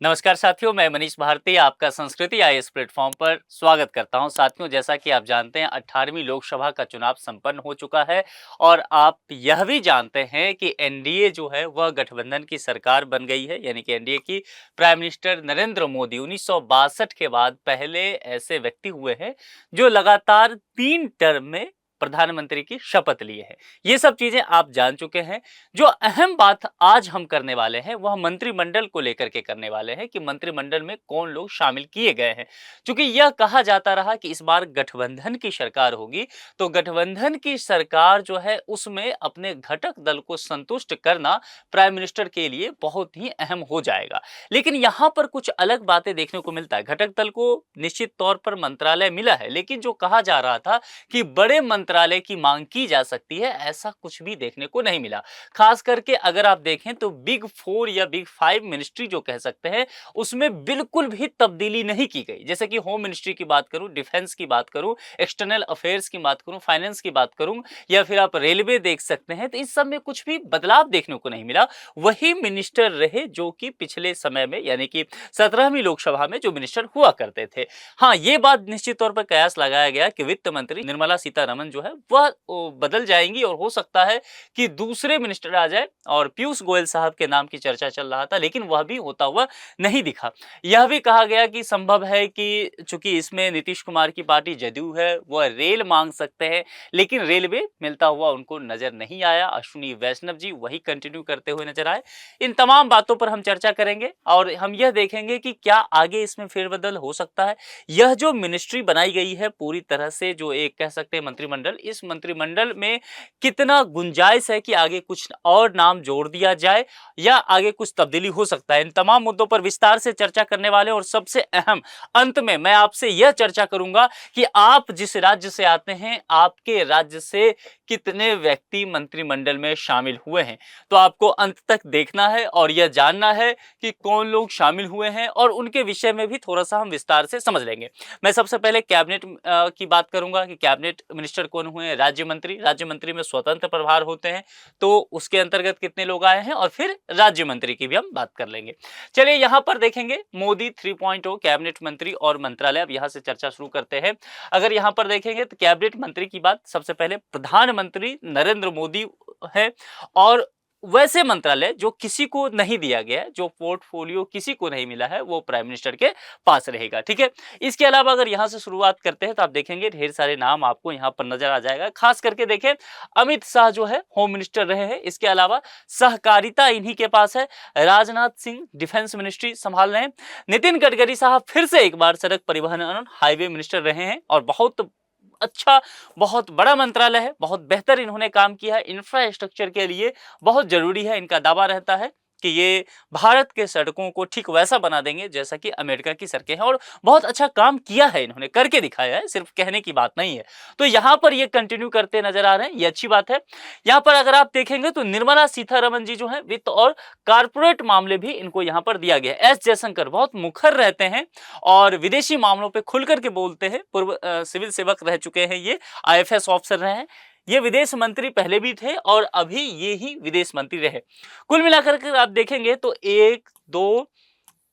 नमस्कार साथियों, मैं मनीष भारती आपका संस्कृति आईएएस प्लेटफॉर्म पर स्वागत करता हूं। साथियों, जैसा कि आप जानते हैं 18वीं लोकसभा का चुनाव संपन्न हो चुका है और आप यह भी जानते हैं कि एनडीए जो है वह गठबंधन की सरकार बन गई है। यानी कि एनडीए की प्राइम मिनिस्टर नरेंद्र मोदी 1962 के बाद पहले ऐसे व्यक्ति हुए हैं जो लगातार 3 टर्म में प्रधानमंत्री की शपथ लिए हैं। ये सब चीजें आप जान चुके हैं। जो अहम बात आज हम करने वाले हैं वह मंत्रिमंडल को लेकर के करने वाले हैं कि मंत्रिमंडल में कौन लोग शामिल किए गए हैं। क्योंकि यह कहा जाता रहा कि इस बार गठबंधन की सरकार होगी, तो गठबंधन की सरकार जो है उसमें अपने घटक दल को संतुष्ट करना प्राइम मिनिस्टर के लिए बहुत ही अहम हो जाएगा। लेकिन यहाँ पर कुछ अलग बातें देखने को मिलता है। घटक दल को निश्चित तौर पर मंत्रालय मिला है, लेकिन जो कहा जा रहा था कि बड़े मंत्रालय की मांग की जा सकती है, ऐसा कुछ भी देखने को नहीं मिला। खास करके अगर आप देखें तो बिग 4 या बिग 5 मिनिस्ट्री जो कह सकते हैं उसमें बिल्कुल भी तब्दीली नहीं की गई। जैसे कि होम मिनिस्ट्री की बात करूं, डिफेंस की बात करूं, एक्सटर्नल अफेयर्स की बात करूं, फाइनेंस की बात करूं, या फिर आप रेलवे देख सकते हैं, तो इस सब में कुछ भी बदलाव देखने को नहीं मिला। वही मिनिस्टर रहे जो कि पिछले समय में यानी कि 17वीं लोकसभा में जो मिनिस्टर हुआ करते थे। हाँ, ये बात निश्चित तौर पर कयास लगाया गया कि वित्त मंत्री निर्मला सीतारमण जो है वह बदल जाएंगी और हो सकता है कि दूसरे मिनिस्टर आ जाए। और पीयूष गोयल साहब के नाम की चर्चा चल रहा था, लेकिन वह भी होता हुआ नहीं दिखा। यह भी कहा गया कि संभव है कि चूंकि इसमें नीतीश कुमार की पार्टी जदयू है, वह रेल मांग सकते हैं, लेकिन रेलवे मिलता हुआ उनको नजर नहीं आया। अश्विनी वैष्णव जी वही कंटिन्यू करते हुए नजर आए। इन तमाम बातों पर हम चर्चा करेंगे और हम यह देखेंगे कि क्या आगे इसमें फेरबदल हो सकता है। यह जो मिनिस्ट्री बनाई गई है पूरी तरह से, जो एक कह सकते हैं मंत्रिमंडल, इस मंत्रिमंडल में कितना गुंजाइश है कि आगे कुछ और नाम जोड़ दिया जाए या आगे कुछ तब्दीली हो सकता है। इन तमाम मुद्दों पर विस्तार से चर्चा करने वाले और सबसे अहम अंत में मैं आपसे यह चर्चा करूंगा कि आप जिस राज्य से आते हैं, आपके राज्य से कितने व्यक्ति मंत्रिमंडल में शामिल हुए हैं। तो आपको अंत तक देखना है और यह जानना है कि कौन लोग शामिल हुए हैं और उनके विषय में भी थोड़ा सा हम विस्तार से समझ लेंगे। मैं सबसे पहले कैबिनेट की बात करूंगा कि कैबिनेट मिनिस्टर कौन हुए हैं। राज्य मंत्री में स्वतंत्र प्रभार होते हैं, तो उसके अंतर्गत कितने लोग आए हैं, और फिर राज्य मंत्री की भी हम बात कर लेंगे। चलिए यहां पर देखेंगे मोदी 3.0 कैबिनेट मंत्री और मंत्रालय। अब यहां से चर्चा शुरू करते हैं। अगर यहां पर देखेंगे तो कैबिनेट मंत्री की बात सबसे पहले प्रधानमंत्री नरेंद्र मोदी है, और वैसे मंत्रालय जो किसी को नहीं दिया गया है, जो पोर्टफोलियो किसी को नहीं मिला है, वो प्राइम मिनिस्टर के पास रहेगा। ठीक है, इसके अलावा अगर यहां से शुरुआत करते हैं तो आप देखेंगे ढेर सारे नाम आपको यहां पर नजर आ जाएगा। खास करके देखें, अमित शाह जो है होम मिनिस्टर रहे हैं। इसके अलावा सहकारिता इन्हीं के पास है। राजनाथ सिंह डिफेंस मिनिस्ट्री संभाल रहे हैं। नितिन गडकरी साहब फिर से एक बार सड़क परिवहन और हाईवे मिनिस्टर रहे हैं और बहुत अच्छा, बहुत बड़ा मंत्रालय है, बहुत बेहतर इन्होंने काम किया है। इंफ्रास्ट्रक्चर के लिए बहुत जरूरी है। इनका दावा रहता है कि ये भारत के सड़कों को ठीक वैसा बना देंगे जैसा कि अमेरिका की सड़कें हैं, और बहुत अच्छा काम किया है, इन्होंने करके दिखाया है, सिर्फ कहने की बात नहीं है। तो यहां पर ये कंटिन्यू करते नजर आ रहे हैं, ये अच्छी बात है। यहां पर अगर आप देखेंगे तो निर्मला सीतारमण जी जो है वित्त और कारपोरेट मामले भी इनको यहां पर दिया गया है। एस जयशंकर बहुत मुखर रहते हैं और विदेशी मामलों पर खुल करके बोलते हैं। पूर्व सिविल सेवक रह चुके हैं, ये आईएफएस ऑफिसर रहे हैं, ये विदेश मंत्री पहले भी थे और अभी ये ही विदेश मंत्री रहे। कुल मिलाकर के आप देखेंगे तो 1 2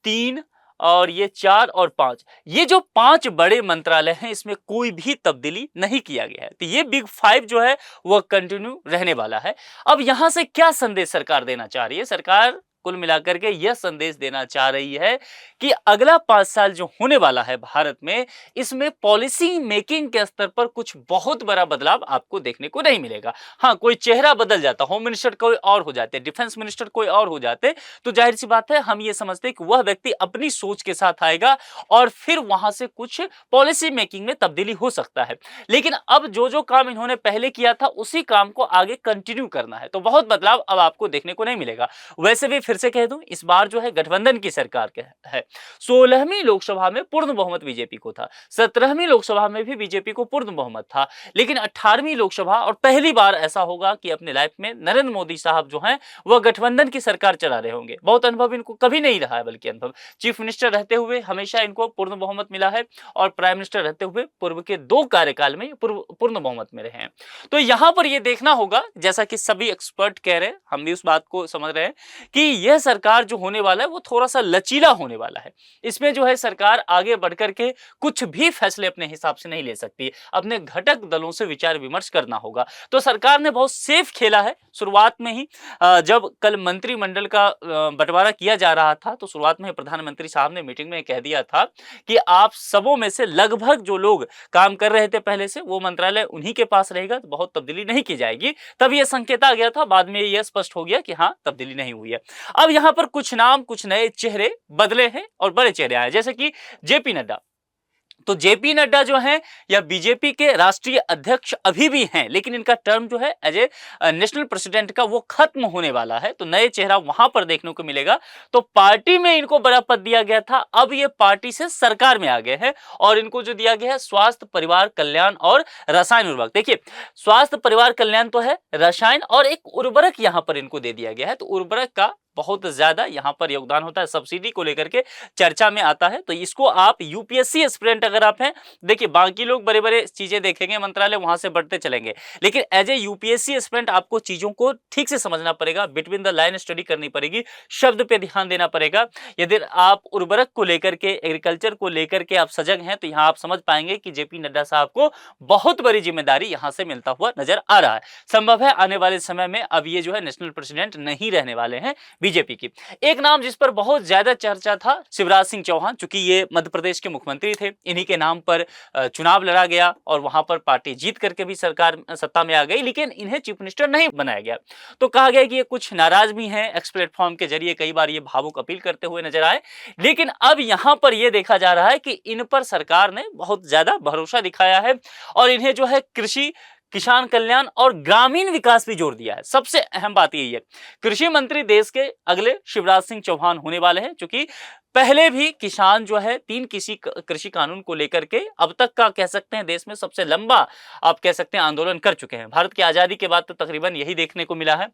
3 और ये 4 और 5, ये जो 5 बड़े मंत्रालय हैं, इसमें कोई भी तब्दीली नहीं किया गया है। तो ये बिग 5 जो है वह कंटिन्यू रहने वाला है। अब यहां से क्या संदेश सरकार देना चाह रही है? सरकार कुल मिलाकर के यह संदेश देना चाह रही है कि अगला 5 साल जो होने वाला है भारत में, इसमें पॉलिसी मेकिंग के स्तर पर कुछ बहुत बड़ा बदलाव आपको देखने को नहीं मिलेगा। हाँ, कोई चेहरा बदल जाता, होम मिनिस्टर कोई और हो जाते, डिफेंस मिनिस्टर कोई और हो जाते, तो जाहिर सी बात है हम ये समझते हैं कि वह व्यक्ति अपनी सोच के साथ आएगा और फिर वहां से कुछ पॉलिसी मेकिंग में तब्दीली हो सकता है। लेकिन अब जो जो काम इन्होंने पहले किया था उसी काम को आगे कंटिन्यू करना है, तो बहुत बदलाव अब आपको देखने को नहीं मिलेगा। वैसे भी फिर से कह दूं, इस बार जो है गठबंधन की सरकार है, 16वीं लोकसभा में पूर्ण बहुमत बीजेपी को था, 17वीं लोकसभा में भी बीजेपी को पूर्ण बहुमत था, लेकिन 18वीं लोकसभा और पहली बार ऐसा होगा कि अपने लाइफ में नरेंद्र मोदी साहब जो हैं वह गठबंधन की सरकार चला रहे होंगे। बहुत अनुभव इनको कभी नहीं रहा है, बल्कि अनुभव चीफ मिनिस्टर रहते हुए हमेशा इनको पूर्ण बहुमत मिला है और प्राइम मिनिस्टर रहते हुए पूर्व के 2 कार्यकाल में पूर्ण बहुमत में रहे हैं। तो यहां पर यह देखना होगा, जैसा कि सभी एक्सपर्ट कह रहे हैं, हम भी उस बात को समझ रहे हैं कि यह सरकार जो होने वाला है वो थोड़ा सा लचीला होने वाला है। इसमें जो है सरकार आगे बढ़कर के कुछ भी फैसले अपने हिसाब से नहीं ले सकती, अपने घटक दलों से विचार विमर्श करना होगा। तो सरकार ने बहुत सेफ खेला है शुरुआत में ही। जब कल मंत्रिमंडल का बंटवारा किया जा रहा था तो शुरुआत में प्रधानमंत्री साहब ने मीटिंग में कह दिया था कि आप सबों में से लगभग जो लोग काम कर रहे थे पहले से वो मंत्रालय उन्हीं के पास रहेगा, तो बहुत तब्दीली नहीं की जाएगी। तब यह संकेत आ गया था, बाद में यह स्पष्ट हो गया कि हाँ तब्दीली नहीं हुई है। अब यहां पर कुछ नाम, कुछ नए चेहरे बदले हैं और बड़े चेहरे आए, जैसे कि जेपी नड्डा। तो जेपी नड्डा जो हैं या बीजेपी के राष्ट्रीय अध्यक्ष अभी भी हैं, लेकिन इनका टर्म जो है एज ए नेशनल प्रेसिडेंट का वो खत्म होने वाला है, तो नए चेहरा वहां पर देखने को मिलेगा। तो पार्टी में इनको बड़ा पद दिया गया था, अब ये पार्टी से सरकार में आ गए हैं और इनको जो दिया गया है स्वास्थ्य परिवार कल्याण और रसायन उर्वरक। देखिए स्वास्थ्य परिवार कल्याण तो है, रसायन और एक उर्वरक यहां पर इनको दे दिया गया है। तो उर्वरक का बहुत ज्यादा यहां पर योगदान होता है, सब्सिडी को लेकर के चर्चा में आता है। तो इसको आप यूपीएससी एस्पिरेंट अगर आप हैं, देखिए बाकी लोग बड़े बड़े चीजें देखेंगे मंत्रालय वहां से बढ़ते चलेंगे, लेकिन एज ए यूपीएससी एस्पिरेंट आपको चीजों को ठीक से समझना पड़ेगा, बिटवीन द लाइन स्टडी करनी पड़ेगी, शब्द पे ध्यान देना पड़ेगा। यदि आप उर्वरक को लेकर के, एग्रीकल्चर को लेकर के आप सजग हैं तो यहां आप समझ पाएंगे कि जेपी नड्डा साहब को बहुत बड़ी जिम्मेदारी यहां से मिलता हुआ नजर आ रहा है। संभव है आने वाले समय में अब ये जो है नेशनल प्रेसिडेंट नहीं रहने वाले हैं बीजेपी की। एक नाम जिस पर बहुत ज्यादा चर्चा था, शिवराज सिंह चौहान, चूंकि ये मध्य प्रदेश के मुख्यमंत्री थे, इन्हीं के नाम पर चुनाव लड़ा गया और वहां पर पार्टी जीत करके भी सरकार सत्ता में आ गई, लेकिन इन्हें चीफ मिनिस्टर नहीं बनाया गया। तो कहा गया कि ये कुछ नाराज भी हैं, एक्स प्लेटफॉर्म के जरिए कई बार ये भावुक अपील करते हुए नजर आए, लेकिन अब यहां पर यह देखा जा रहा है कि इन पर सरकार ने बहुत ज्यादा भरोसा दिखाया है और इन्हें जो है कृषि, किसान कल्याण और ग्रामीण विकास भी जोड़ दिया है। सबसे अहम बात यही है, कृषि मंत्री देश के अगले शिवराज सिंह चौहान होने वाले हैं, क्योंकि पहले भी किसान जो है 3 कृषि कानून को लेकर के अब तक का कह सकते हैं देश में सबसे लंबा आप कह सकते हैं आंदोलन कर चुके हैं। भारत की आजादी के बाद तो तकरीबन यही देखने को मिला है।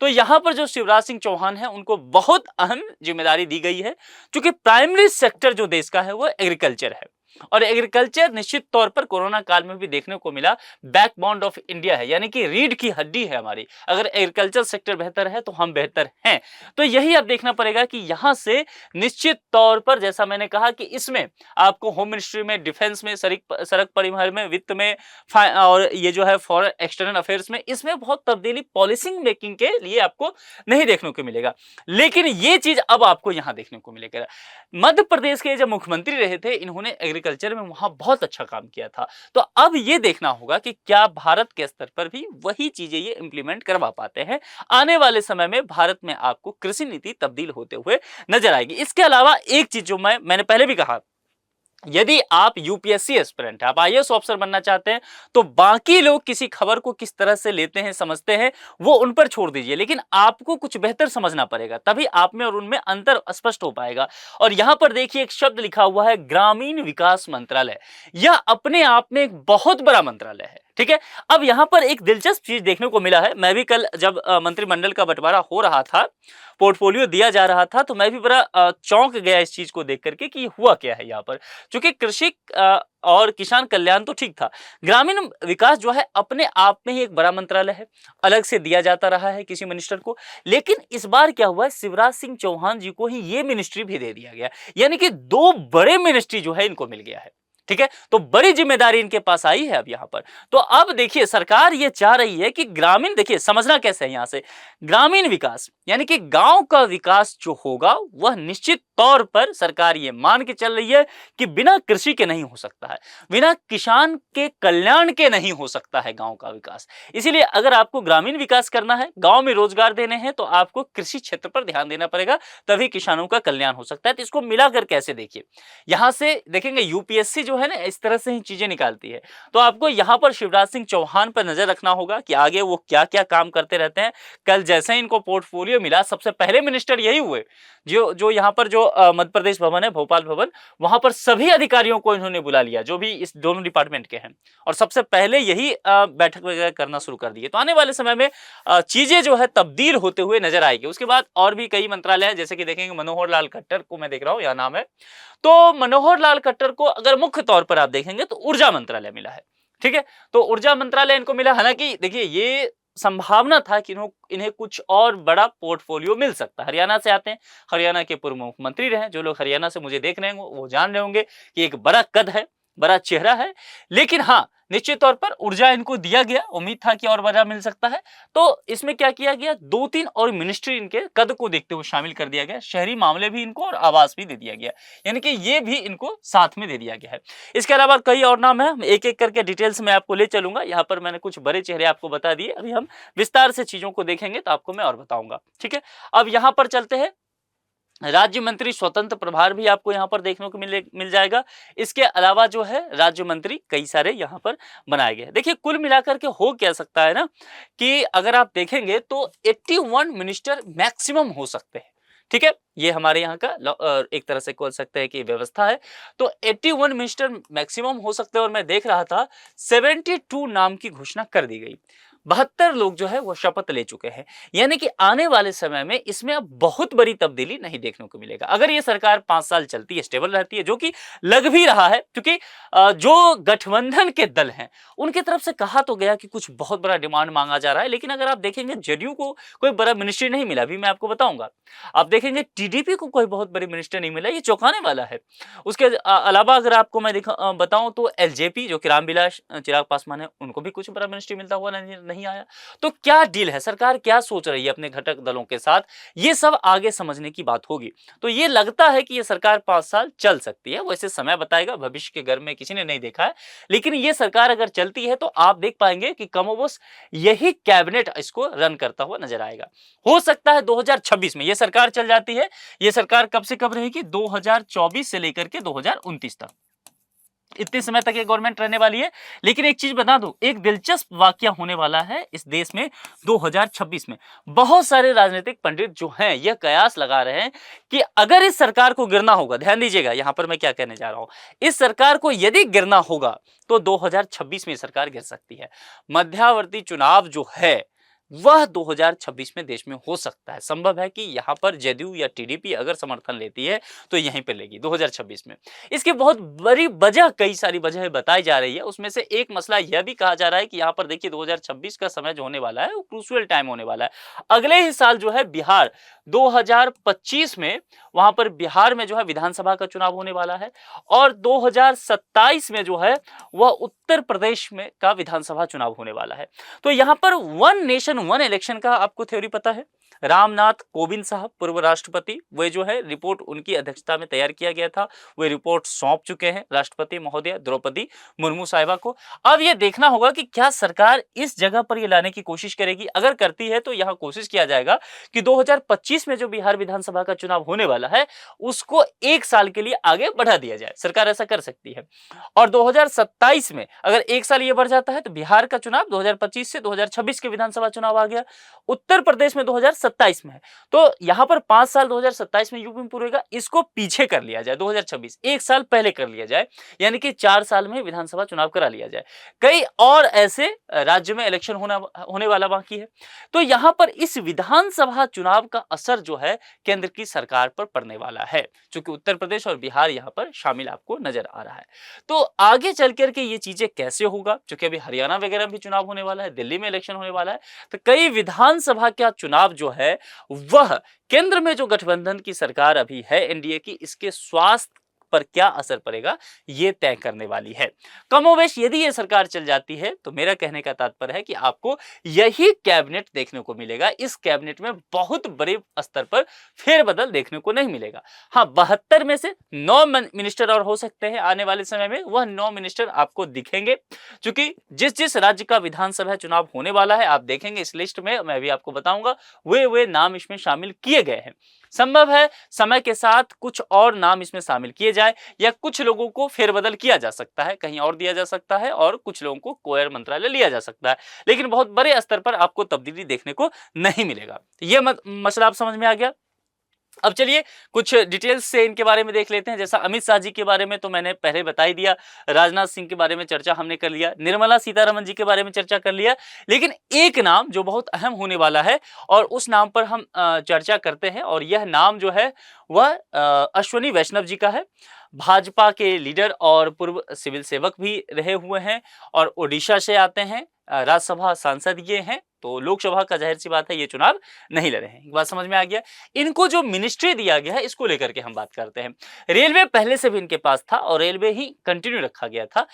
तो यहां पर जो शिवराज सिंह चौहान है उनको बहुत अहम जिम्मेदारी दी गई है, क्योंकि प्राइमरी सेक्टर जो देश का है वो एग्रीकल्चर है और एग्रीकल्चर निश्चित तौर पर कोरोना काल में भी देखने को मिला बैकबोन ऑफ इंडिया है, यानी कि रीढ़ की हड्डी है हमारी। अगर एग्रीकल्चर सेक्टर बेहतर है तो हम बेहतर हैं। तो यही अब देखना पड़ेगा कि यहां से निश्चित तौर पर, जैसा मैंने कहा कि इसमें आपको होम मिनिस्ट्री में, डिफेंस में, सड़क परिवहन में, वित्त में और ये जो है फॉरेन एक्सटर्नल अफेयर्स में, इसमें बहुत तब्दीली पॉलिसी मेकिंग के लिए आपको नहीं देखने को मिलेगा, लेकिन ये चीज अब आपको यहां देखने को मिलेगा। मध्य प्रदेश के जब मुख्यमंत्री रहे थे, इन्होंने एग्रीकल्चर में वहां बहुत अच्छा काम किया था। तो अब ये देखना होगा कि क्या भारत के स्तर पर भी वही चीजें ये इंप्लीमेंट करवा पाते हैं। आने वाले समय में भारत में आपको कृषि नीति तब्दील होते हुए नजर आएगी। इसके अलावा एक चीज जो मैंने पहले भी कहा, यदि आप यूपीएससी एस्पिरेंट, आप आईएएस ऑफिसर बनना चाहते हैं, तो बाकी लोग किसी खबर को किस तरह से लेते हैं, समझते हैं, वो उन पर छोड़ दीजिए, लेकिन आपको कुछ बेहतर समझना पड़ेगा, तभी आप में और उनमें अंतर स्पष्ट हो पाएगा। और यहां पर देखिए एक शब्द लिखा हुआ है ग्रामीण विकास मंत्रालय। यह अपने आप में एक बहुत बड़ा मंत्रालय है, ठीक है। अब यहां पर एक दिलचस्प चीज देखने को मिला है, मैं भी कल जब मंत्रिमंडल का बंटवारा हो रहा था, पोर्टफोलियो दिया जा रहा था, तो मैं भी बड़ा चौंक गया इस चीज को देख करके कि हुआ क्या है यहाँ पर। क्योंकि कृषि और किसान कल्याण तो ठीक था, ग्रामीण विकास जो है अपने आप में ही एक बड़ा मंत्रालय है, अलग से दिया जाता रहा है किसी मिनिस्टर को, लेकिन इस बार क्या हुआ है, शिवराज सिंह चौहान जी को ही ये मिनिस्ट्री भी दे दिया गया, यानी कि 2 बड़े मिनिस्ट्री जो है इनको मिल गया है, ठीक है। तो बड़ी जिम्मेदारी इनके पास आई है अब यहां पर। तो अब देखिए सरकार ये चाह रही है कि ग्रामीण, देखिए समझना कैसे है यहां से, ग्रामीण विकास यानी कि गांव का विकास जो होगा वह निश्चित तौर पर सरकार ये मान के चल रही है कि बिना कृषि के नहीं हो सकता है, बिना किसान के कल्याण के नहीं हो सकता है गांव का विकास। इसीलिए अगर आपको ग्रामीण विकास करना है, गांव में रोजगार देने हैं, तो आपको कृषि क्षेत्र पर ध्यान देना पड़ेगा, तभी किसानों का कल्याण हो सकता है। तो इसको मिलाकर कैसे देखिए, यहां से देखेंगे यूपीएससी जो है ना इस तरह से ही चीजें निकालती है। तो आपको यहाँ पर शिवराज सिंह चौहान पर नजर रखना होगा कि आगे वो क्या क्या काम करते रहते हैं। कल जैसे ही इनको पोर्टफोलियो मिला, सबसे पहले मिनिस्टर यही हुए जो जो यहाँ पर जो मध्य प्रदेश भवन है, भोपाल भवन, वहां पर सभी अधिकारियों को इन्होंने बुला लिया जो भी इस दोनों डिपार्टमेंट के हैं, और सबसे पहले यही बैठक वगैरह करना शुरू कर दिए। तो आने वाले समय में चीजें जो है तब्दील होते हुए नजर आएगी। उसके बाद और भी कई मंत्रालय हैं, जैसे कि देखेंगे मनोहर लाल खट्टर को मैं देख रहा हूँ, यह नाम है। तो मनोहर लाल खट्टर को अगर मुख्य तौर पर आप देखेंगे तो ऊर्जा मंत्रालय मिला है। ठीक है, तो ऊर्जा मंत्रालय इनको मिला। हालांकि देखिए ये संभावना था कि इन्हें कुछ और बड़ा पोर्टफोलियो मिल सकता है। हरियाणा से आते हैं, हरियाणा के पूर्व मुख्यमंत्री रहे। जो लोग हरियाणा से मुझे देख रहे हैं वो जान रहे होंगे कि एक बड़ा कद है, बड़ा चेहरा है। लेकिन हाँ, निश्चित तौर पर ऊर्जा इनको दिया गया, उम्मीद था कि और बड़ा मिल सकता है। तो इसमें क्या किया गया, 2-3 और मिनिस्ट्री इनके कद को देखते हुए शामिल कर दिया गया। शहरी मामले भी इनको और आवास भी दे दिया गया, यानी कि ये भी इनको साथ में दे दिया गया है। इसके अलावा कई और नाम है, एक एक करके डिटेल्स में आपको ले चलूंगा। यहाँ पर मैंने कुछ बड़े चेहरे आपको बता दिए, अभी हम विस्तार से चीजों को देखेंगे तो आपको मैं और बताऊंगा। ठीक है, अब यहाँ पर चलते हैं। राज्य मंत्री स्वतंत्र प्रभार भी आपको यहाँ पर देखने को मिल जाएगा। इसके अलावा जो है राज्य मंत्री कई सारे यहाँ पर बनाए गए। देखिए कुल मिलाकर के हो क्या सकता है ना, कि अगर आप देखेंगे तो 81 मिनिस्टर मैक्सिमम हो सकते हैं। ठीक है, ये हमारे यहाँ का एक तरह से बोल सकते हैं कि व्यवस्था है। तो 81 मिनिस्टर मैक्सिमम हो सकते हैं, और मैं देख रहा था 72 नाम की घोषणा कर दी गई। 72 लोग जो है वो शपथ ले चुके हैं, यानी कि आने वाले समय में इसमें अब बहुत बड़ी तब्दीली नहीं देखने को मिलेगा। अगर ये सरकार 5 साल चलती है, स्टेबल रहती है, जो कि लग भी रहा है, क्योंकि जो गठबंधन के दल हैं उनकी तरफ से कहा तो गया कि कुछ बहुत बड़ा डिमांड मांगा जा रहा है, लेकिन अगर आप देखेंगे जेडीयू को कोई बड़ा मिनिस्ट्री नहीं मिला, अभी मैं आपको बताऊंगा। आप देखेंगे टीडीपी को कोई बहुत बड़ी मिनिस्टर नहीं मिला, ये चौंकाने वाला है। उसके अलावा अगर आपको मैं बताऊं तो एलजेपी जो कि रामविलास चिराग पासवान है, उनको भी कुछ बड़ा मिनिस्ट्री मिलता हुआ नहीं आया। तो क्या डील है, सरकार क्या सोच रही है अपने घटक दलों के साथ, ये सब आगे समझने की बात होगी। तो ये लगता है कि ये सरकार 5 साल चल सकती है, वैसे समय बताएगा, भविष्य के घर में किसी ने नहीं देखा है। लेकिन ये सरकार अगर चलती है तो आप देख पाएंगे कि कमोबेश यही कैबिनेट इसको रन करता हुआ नजर आएगा। हो सकता है 2026 में ये सरकार चल जाती है। ये सरकार कब से कब रहेगी, 2024 से लेकर के 2029 तक, इतने समय तक ये गवर्नमेंट रहने वाली है। लेकिन एक चीज बता दूं, एक दिलचस्प वाकया होने वाला है इस देश में 2026 में। बहुत सारे राजनीतिक पंडित जो हैं यह कयास लगा रहे हैं कि अगर इस सरकार को गिरना होगा, ध्यान दीजिएगा यहां पर मैं क्या कहने जा रहा हूं, इस सरकार को यदि गिरना होगा तो 2026 में सरकार गिर सकती है। मध्यावर्ती चुनाव जो है वह 2026 में देश में हो सकता है। संभव है कि यहां पर जेडीयू या टीडीपी अगर समर्थन लेती है तो यहीं पर लेगी 2026 में। इसकी बहुत बड़ी वजह, कई सारी वजह बताई जा रही है। उसमें से एक मसला यह भी कहा जा रहा है कि यहां पर देखिए 2026 का समय जो होने वाला है वो क्रूशियल टाइम होने वाला है। अगले ही साल जो है बिहार 2025 में, वहां पर बिहार में जो है विधानसभा का चुनाव होने वाला है, और 2027 में जो है वह उत्तर प्रदेश में का विधानसभा चुनाव होने वाला है। तो यहां पर वन नेशन वन इलेक्शन का आपको थ्योरी पता है। रामनाथ कोविंद साहब पूर्व राष्ट्रपति, वे जो है रिपोर्ट उनकी अध्यक्षता में तैयार किया गया था, वे रिपोर्ट सौंप चुके हैं राष्ट्रपति महोदय द्रौपदी मुर्मू साहिबा को। अब यह देखना होगा कि क्या सरकार इस जगह पर यह लाने की कोशिश करेगी। अगर करती है तो यहां कोशिश किया जाएगा कि 2025 में जो बिहार विधानसभा का चुनाव होने वाला है उसको 1 साल के लिए आगे बढ़ा दिया जाए। सरकार ऐसा कर सकती है। और 2027 में अगर 1 साल ये बढ़ जाता है तो बिहार का चुनाव 2025 से 2026 के विधानसभा चुनाव आ गया। उत्तर प्रदेश में 2027 में है, तो यहां पर 5 साल 2027 में यूपी में पूरेगा, इसको पीछे कर लिया जाए 2026, 1 साल पहले कर लिया जाए, यानी कि 4 साल में विधानसभा चुनाव करा लिया जाए। कई और ऐसे राज्य में इलेक्शन होने वाला बाकी है। तो यहां पर इस विधानसभा चुनाव का असर जो है केंद्र की सरकार पर पड़ने वाला है, क्योंकि उत्तर प्रदेश और बिहार यहां पर शामिल आपको नजर आ रहा है। तो आगे चल करके ये चीजें कैसे होगा, क्योंकि अभी हरियाणा वगैरह भी चुनाव होने वाला है, दिल्ली में इलेक्शन होने वाला है। तो कई विधानसभा का चुनाव जो है वह केंद्र में जो गठबंधन की सरकार अभी है एनडीए की, इसके स्वास्थ्य पर क्या असर पड़ेगा ये तय करने वाली है। कमोवेश यदि ये सरकार चल जाती है तो मेरा कहने का तात्पर्य है कि आपको यही कैबिनेट देखने को मिलेगा। इस कैबिनेट में बहुत बड़े स्तर पर फेरबदल देखने को नहीं मिलेगा। हाँ, 72 में से 9 मिनिस्टर और हो सकते हैं आने वाले समय में, वह 9 मिनिस्टर आपको दिखेंगे, क्योंकि जिस जिस राज्य का विधानसभा चुनाव होने वाला है आप देखेंगे इस लिस्ट में, मैं भी आपको बताऊंगा वे नाम इसमें शामिल किए गए हैं। संभव है समय के साथ कुछ और नाम इसमें शामिल किए जाए या कुछ लोगों को फेरबदल किया जा सकता है, कहीं और दिया जा सकता है और कुछ लोगों को कोयर मंत्रालय लिया जा सकता है, लेकिन बहुत बड़े स्तर पर आपको तब्दीली देखने को नहीं मिलेगा। ये मसला आप समझ में आ गया। अब चलिए कुछ डिटेल्स से इनके बारे में देख लेते हैं। जैसा अमित शाह जी के बारे में तो मैंने पहले बता ही दिया, राजनाथ सिंह के बारे में चर्चा हमने कर लिया, निर्मला सीतारमण जी के बारे में चर्चा कर लिया, लेकिन एक नाम जो बहुत अहम होने वाला है और उस नाम पर हम चर्चा करते हैं और यह नाम जो है वह अश्विनी वैष्णव जी का है। भाजपा के लीडर और पूर्व सिविल सेवक भी रहे हुए हैं और ओडिशा से आते हैं, राज्यसभा सांसद ये हैं, तो लोकसभा का जाहिर सी बात है ये चुनाव नहीं लड़े हैं। एक बात समझ में आ गया। इनको जो मिनिस्ट्री दिया गया है इसको लेकर के हम बात करते हैं। रेलवे पहले से भी इनके पास था और रेलवे ही कंटिन्यू रखा गया था।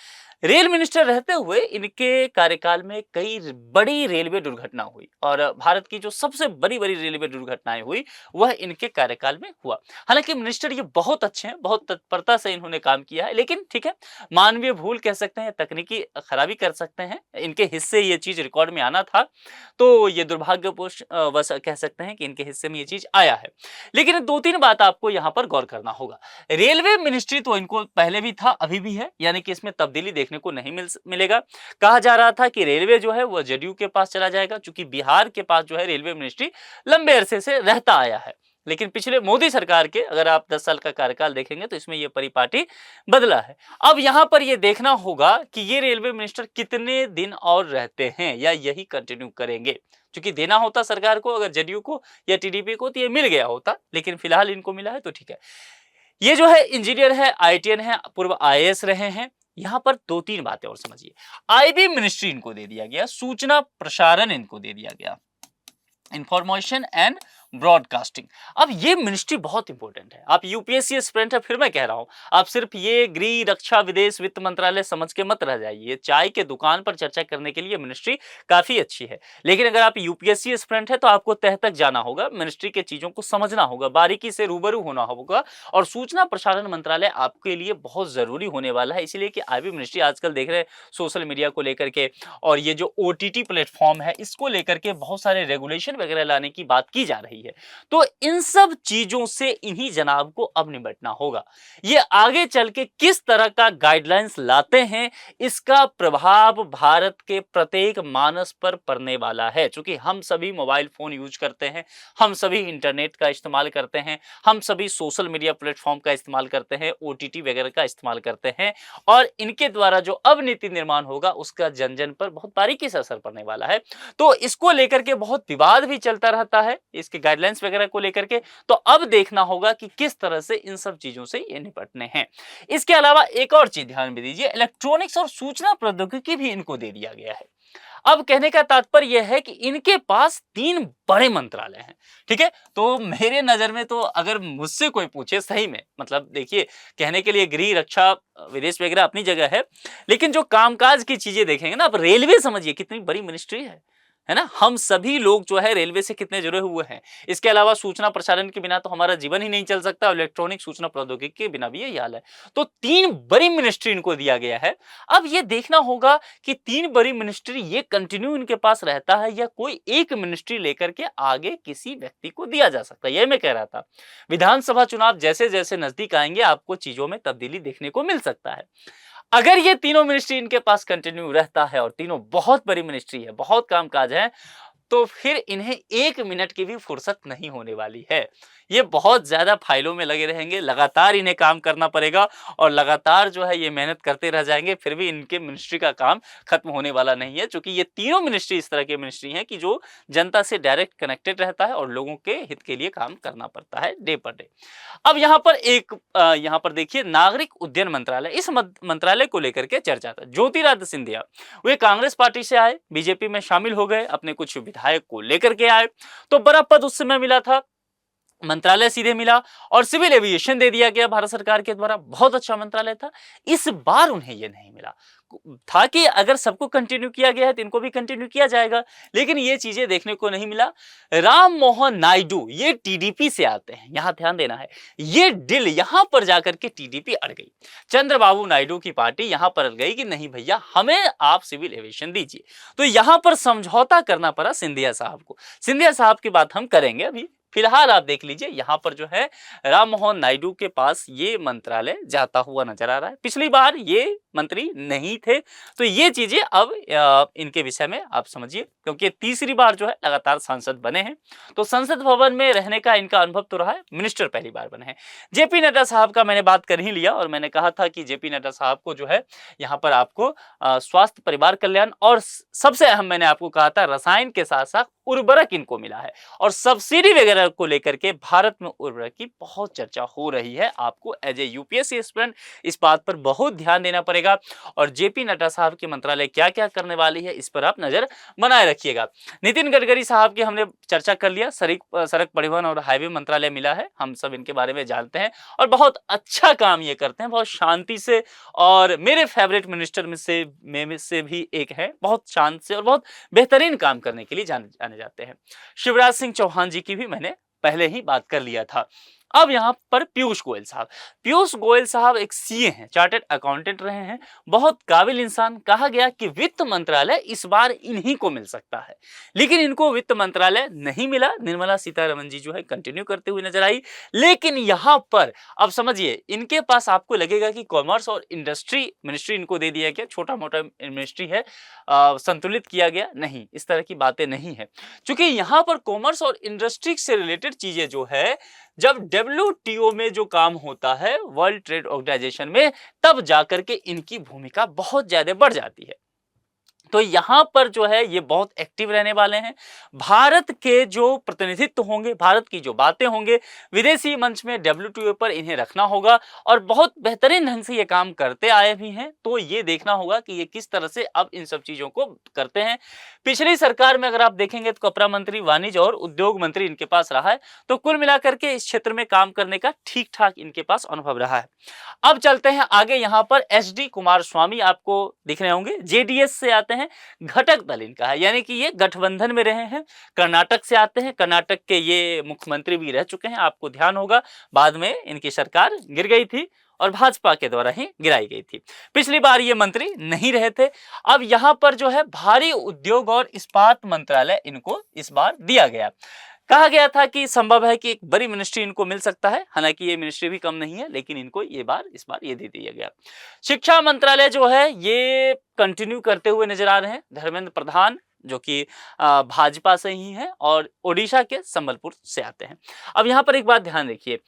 रेल मिनिस्टर रहते हुए इनके कार्यकाल में कई बड़ी रेलवे दुर्घटना हुई और भारत की जो सबसे बड़ी बड़ी रेलवे दुर्घटनाएं हुई वह इनके कार्यकाल में हुआ। हालांकि मिनिस्टर ये बहुत अच्छे हैं, बहुत तत्परता से इन्होंने काम किया है, लेकिन ठीक है, मानवीय भूल कह सकते हैं, तकनीकी खराबी कर सकते हैं, इनके हिस्से ये चीज रिकॉर्ड में आना था, तो ये दुर्भाग्यवश वश कह सकते हैं कि इनके हिस्से में ये चीज आया है। लेकिन दो तीन बात आपको यहाँ पर गौर करना होगा। रेलवे मिनिस्ट्री तो इनको पहले भी था, अभी भी है, यानी कि इसमें तब्दीली देखने को नहीं मिलेगा। कहा जा रहा था कि रेलवे जो है वह जदयू के पास चला जाएगा, क्योंकि बिहार के पास जो है रेलवे मिनिस्ट्री लंबे अरसे से रहता आया है। लेकिन पिछले मोदी सरकार के अगर आप 10 साल का कार्यकाल देखेंगे तो इसमें यह परिपाटी बदला है। अब यहां पर यह देखना होगा कि ये रेलवे मिनिस्टर कितने दिन और रहते हैं या यही कंटिन्यू करेंगे, क्योंकि देना होता सरकार को अगर जदयू को या टीडीपी को तो ये मिल गया होता, लेकिन फिलहाल इनको मिला है तो ठीक है। ये जो है इंजीनियर है, आईटीएन है, पूर्व आईएएस रहे हैं। यहां पर दो तीन बातें और समझिए। आईबी मिनिस्ट्री इनको दे दिया गया, सूचना प्रसारण इनको दे दिया गया, इंफॉर्मेशन एंड ब्रॉडकास्टिंग। अब ये मिनिस्ट्री बहुत इंपॉर्टेंट है। आप यूपीएससी एस्पिरेंट है, फिर मैं कह रहा हूं, आप सिर्फ ये गृह, रक्षा, विदेश, वित्त मंत्रालय समझ के मत रह जाइए। चाय के दुकान पर चर्चा करने के लिए मिनिस्ट्री काफी अच्छी है, लेकिन अगर आप यूपीएससी एस्पिरेंट है तो आपको तह तक जाना होगा, मिनिस्ट्री के चीजों को समझना होगा, बारीकी से रूबरू होना होगा और सूचना प्रसारण मंत्रालय आपके लिए बहुत जरूरी होने वाला है। इसलिए कि आईबी मिनिस्ट्री आजकल देख रहे हैं सोशल मीडिया को लेकर के और ये जो ओटीटी प्लेटफॉर्म है इसको लेकर के बहुत सारे रेगुलेशन वगैरह लाने की बात की जा रही है। तो इन सब चीजों से इन्हीं जनाब को अब निपटना होगा। ये आगे चल के किस तरह का गाइडलाइंस लाते हैं इसका प्रभाव भारत के प्रत्येक मानस पर पड़ने वाला है। क्योंकि हम सभी मोबाइल फोन यूज करते हैं, हम सभी इंटरनेट का इस्तेमाल करते हैं, हम सभी सोशल मीडिया प्लेटफॉर्म का इस्तेमाल करते हैं, ओटीटी वगैरह का इस्तेमाल करते हैं और इनके द्वारा जो अब नीति निर्माण होगा उसका जन जन पर बहुत बारीकी से असर पड़ने वाला है। तो इसको लेकर के बहुत विवाद भी चलता रहता है, इसके गाइडलाइंस वगैरह को लेकर के। तो अब देखना होगा कि किस तरह से इन सब चीजों से ये निपटने हैं। इसके अलावा एक और चीज ध्यान में दीजिए, इलेक्ट्रॉनिक्स और सूचना प्रौद्योगिकी भी इनको दे दिया गया है। अब कहने का तात्पर्य यह है कि इनके पास 3 बड़े मंत्रालय हैं, ठीक है। तो मेरे नजर में तो अगर मुझसे कोई पूछे सही में, मतलब देखिए, कहने के लिए गृह, रक्षा, विदेश वगैरह अपनी जगह है, लेकिन जो कामकाज की चीजें देखेंगे ना, अब रेलवे समझिए कितनी बड़ी मिनिस्ट्री है ना। हम सभी लोग जो है रेलवे से कितने जुड़े हुए हैं। इसके अलावा सूचना प्रसारण के बिना तो हमारा जीवन ही नहीं चल सकता, इलेक्ट्रॉनिक सूचना प्रौद्योगिकी के बिना भी यही हाल है। तो 3 बड़ी मिनिस्ट्री इनको दिया गया है। अब ये देखना होगा कि 3 बड़ी मिनिस्ट्री ये कंटिन्यू इनके पास रहता है या कोई एक मिनिस्ट्री लेकर के आगे किसी व्यक्ति को दिया जा सकता है। यही मैं कह रहा था, विधानसभा चुनाव जैसे जैसे नजदीक आएंगे आपको चीजों में तब्दीली देखने को मिल सकता है। अगर ये तीनों मिनिस्ट्री इनके पास कंटिन्यू रहता है और तीनों बहुत बड़ी मिनिस्ट्री है, बहुत कामकाज है, तो फिर इन्हें 1 मिनट की भी फुर्सत नहीं होने वाली है। ये बहुत ज्यादा फाइलों में लगे रहेंगे, लगातार इन्हें काम करना पड़ेगा और लगातार जो है ये मेहनत करते रह जाएंगे, फिर भी इनके मिनिस्ट्री का काम खत्म होने वाला नहीं है। क्योंकि ये तीनों मिनिस्ट्री इस तरह की मिनिस्ट्री हैं कि जो जनता से डायरेक्ट कनेक्टेड रहता है और लोगों के हित के लिए काम करना पड़ता है डे पर डे। अब यहाँ पर देखिए, नागरिक उड्डयन मंत्रालय, इस मंत्रालय को लेकर के चर्चा था। ज्योतिरादित्य सिंधिया वे कांग्रेस पार्टी से आए, बीजेपी में शामिल हो गए, अपने कुछ विधायक को लेकर के आए, तो बड़ा पद उस समय मिला था, मंत्रालय सीधे मिला और सिविल एविएशन दे दिया गया भारत सरकार के द्वारा। बहुत अच्छा मंत्रालय था। इस बार उन्हें यह नहीं मिला था कि अगर सबको कंटिन्यू किया गया है तो इनको भी कंटिन्यू किया जाएगा, लेकिन ये चीजें देखने को नहीं मिला। राम मोहन नायडू ये टीडीपी से आते हैं, यहां ध्यान देना है, ये डील यहां पर जाकर के टीडीपी अड़ गई। चंद्रबाबू नायडू की पार्टी यहां पर अड़ गई कि नहीं भैया, हमें आप सिविल एविएशन दीजिए। तो यहां पर समझौता करना पड़ा सिंधिया साहब को। सिंधिया साहब की बात हम करेंगे अभी, फिलहाल आप देख लीजिए यहाँ पर जो है राम मोहन नायडू के पास ये मंत्रालय जाता हुआ नजर आ रहा है। पिछली बार ये मंत्री नहीं थे, तो ये चीजें अब इनके विषय में आप समझिए, क्योंकि तीसरी बार जो है लगातार सांसद बने हैं, तो संसद भवन में रहने का इनका अनुभव तो रहा है, मिनिस्टर पहली बार बने हैं। जेपी नड्डा साहब का मैंने बात कर ही लिया, और मैंने कहा था कि जेपी नड्डा साहब को जो है यहाँ पर आपको स्वास्थ्य परिवार कल्याण और सबसे अहम मैंने आपको कहा था रसायन के साथ साथ उर्वरक इनको मिला है, और सब्सिडी वगैरह को लेकर के भारत में उर्वरक की बहुत चर्चा हो रही है। आपको एज ए यूपीएससी एस्पिरेंट इस बात पर बहुत ध्यान देना पड़ेगा, और जेपी नड्डा साहब की मंत्रालय क्या क्या करने वाली है इस पर आप नजर बनाए रखिएगा। नितिन गडकरी साहब की हमने चर्चा कर लिया, सड़क परिवहन और हाईवे मंत्रालय मिला है, हम सब इनके बारे में जानते हैं, और बहुत अच्छा काम ये करते हैं, बहुत शांति से, और मेरे फेवरेट मिनिस्टर में से भी एक है, बहुत शांत से और बहुत बेहतरीन काम करने के लिए जाने जाते हैं। शिवराज सिंह चौहान जी की भी मैंने पहले ही बात कर लिया था। अब यहां पर पीयूष गोयल साहब एक सीए हैं, चार्टर्ड अकाउंटेंट रहे हैं, बहुत काबिल इंसान। कहा गया कि वित्त मंत्रालय इस बार इन्हीं को मिल सकता है, लेकिन इनको वित्त मंत्रालय नहीं मिला। निर्मला सीतारमण जी जो है कंटिन्यू करते हुए नजर आई, लेकिन यहां पर अब समझिए इनके पास आपको लगेगा कि कॉमर्स और इंडस्ट्री मिनिस्ट्री इनको दे दिया गया, छोटा मोटा मिनिस्ट्री है, संतुलित किया गया, नहीं, इस तरह की बातें नहीं है। क्योंकि यहां पर कॉमर्स और इंडस्ट्री से रिलेटेड चीजें जो है, जब WTO में जो काम होता है, वर्ल्ड ट्रेड ऑर्गेनाइजेशन में, तब जाकर के इनकी भूमिका बहुत ज्यादा बढ़ जाती है। तो यहां पर जो है ये बहुत एक्टिव रहने वाले हैं। भारत के जो प्रतिनिधित्व होंगे, भारत की जो बातें होंगे, विदेशी मंच में WTO पर इन्हें रखना होगा, और बहुत बेहतरीन ढंग से ये काम करते आए भी हैं। तो ये देखना होगा कि ये किस तरह से अब इन सब चीजों को करते हैं। पिछली सरकार में अगर आप देखेंगे तो कपड़ा मंत्री, वाणिज्य और उद्योग मंत्री इनके पास रहा है, तो कुल मिलाकर के इस क्षेत्र में काम करने का ठीक ठाक इनके पास अनुभव रहा है। अब चलते हैं आगे, यहां पर SD कुमारस्वामी आपको दिख रहे होंगे, JDS से आते हैं, घटक दल इनका है, यानी कि ये गठबंधन में रहे हैं। कर्नाटक से आते हैं, कर्नाटक के ये मुख्यमंत्री भी रह चुके हैं, आपको ध्यान होगा, बाद में इनकी सरकार गिर गई थी और भाजपा के द्वारा ही गिराई गई थी। पिछली बार ये मंत्री नहीं रहे थे। अब यहां पर जो है भारी उद्योग और इस्पात मंत्रालय इनको इस बार दिया गया। कहा गया था कि संभव है कि एक बड़ी मिनिस्ट्री इनको मिल सकता है, हालांकि ये मिनिस्ट्री भी कम नहीं है, लेकिन इनको इस बार ये दे दिया गया। शिक्षा मंत्रालय जो है ये कंटिन्यू करते हुए नजर आ रहे हैं, धर्मेंद्र प्रधान, जो कि भाजपा से ही है और ओडिशा के संबलपुर से आते हैं। अब यहाँ पर एक बात ध्यान रखिए,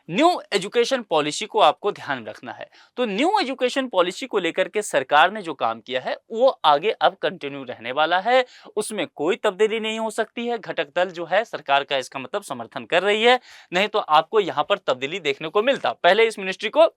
न्यू एजुकेशन पॉलिसी को आपको ध्यान रखना है। तो न्यू एजुकेशन पॉलिसी को लेकर के सरकार ने जो काम किया है वो आगे अब कंटिन्यू रहने वाला है, उसमें कोई तब्दीली नहीं हो सकती है। घटक दल जो है सरकार का इसका मतलब समर्थन कर रही है, नहीं तो आपको यहाँ पर तब्दीली देखने को मिलता। पहले इस मिनिस्ट्री को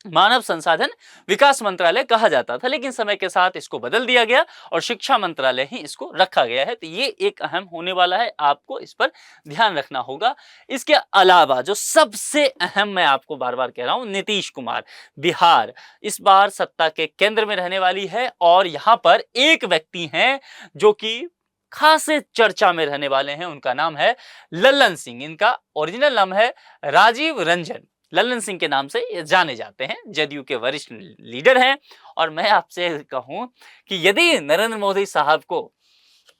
मानव संसाधन विकास मंत्रालय कहा जाता था, लेकिन समय के साथ इसको बदल दिया गया और शिक्षा मंत्रालय ही इसको रखा गया है। तो ये एक अहम होने वाला है, आपको इस पर ध्यान रखना होगा। इसके अलावा जो सबसे अहम, मैं आपको बार बार कह रहा हूं, नीतीश कुमार, बिहार इस बार सत्ता के केंद्र में रहने वाली है, और यहां पर एक व्यक्ति हैं जो कि खासे चर्चा में रहने वाले हैं, उनका नाम है लल्लन सिंह। इनका ओरिजिनल नाम है राजीव रंजन, लल्लन सिंह के नाम से ये जाने जाते हैं, जदयू के वरिष्ठ लीडर हैं। और मैं आपसे कहूं कि यदि नरेंद्र मोदी साहब को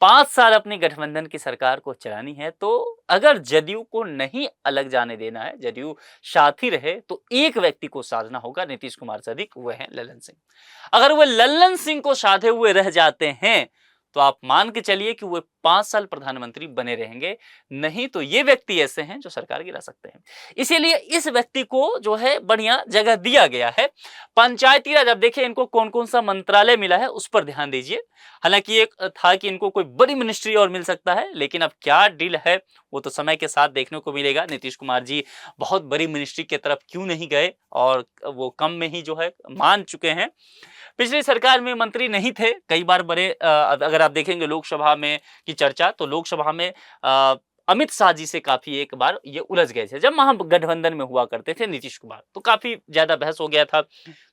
5 साल अपनी गठबंधन की सरकार को चलानी है, तो अगर जदयू को नहीं अलग जाने देना है, जदयू साथ ही रहे, तो एक व्यक्ति को साधना होगा नीतीश कुमार से अधिक, वह है लल्लन सिंह। अगर वह लल्लन सिंह को साधे हुए रह जाते हैं तो आप मान के चलिए कि वो 5 साल प्रधानमंत्री बने रहेंगे, नहीं तो ये व्यक्ति ऐसे हैं जो सरकार गिरा सकते हैं। इसीलिए इस व्यक्ति को जो है बढ़िया जगह दिया गया है। पंचायती राज, अब देखिए इनको कौन कौन सा मंत्रालय मिला है उस पर ध्यान दीजिए। हालांकि एक था कि इनको कोई बड़ी मिनिस्ट्री और मिल सकता है, लेकिन अब क्या डील है वो तो समय के साथ देखने को मिलेगा। नीतीश कुमार जी बहुत बड़ी मिनिस्ट्री की तरफ क्यों नहीं गए, और वो कम में ही जो है मान चुके हैं। पिछली सरकार में मंत्री नहीं थे, कई बार बड़े, अगर आप देखेंगे लोकसभा में की चर्चा, तो लोकसभा में अमित शाह जी से काफी एक बार ये उलझ गए थे, जब महागठबंधन में हुआ करते थे नीतीश कुमार, तो काफी ज्यादा बहस हो गया था।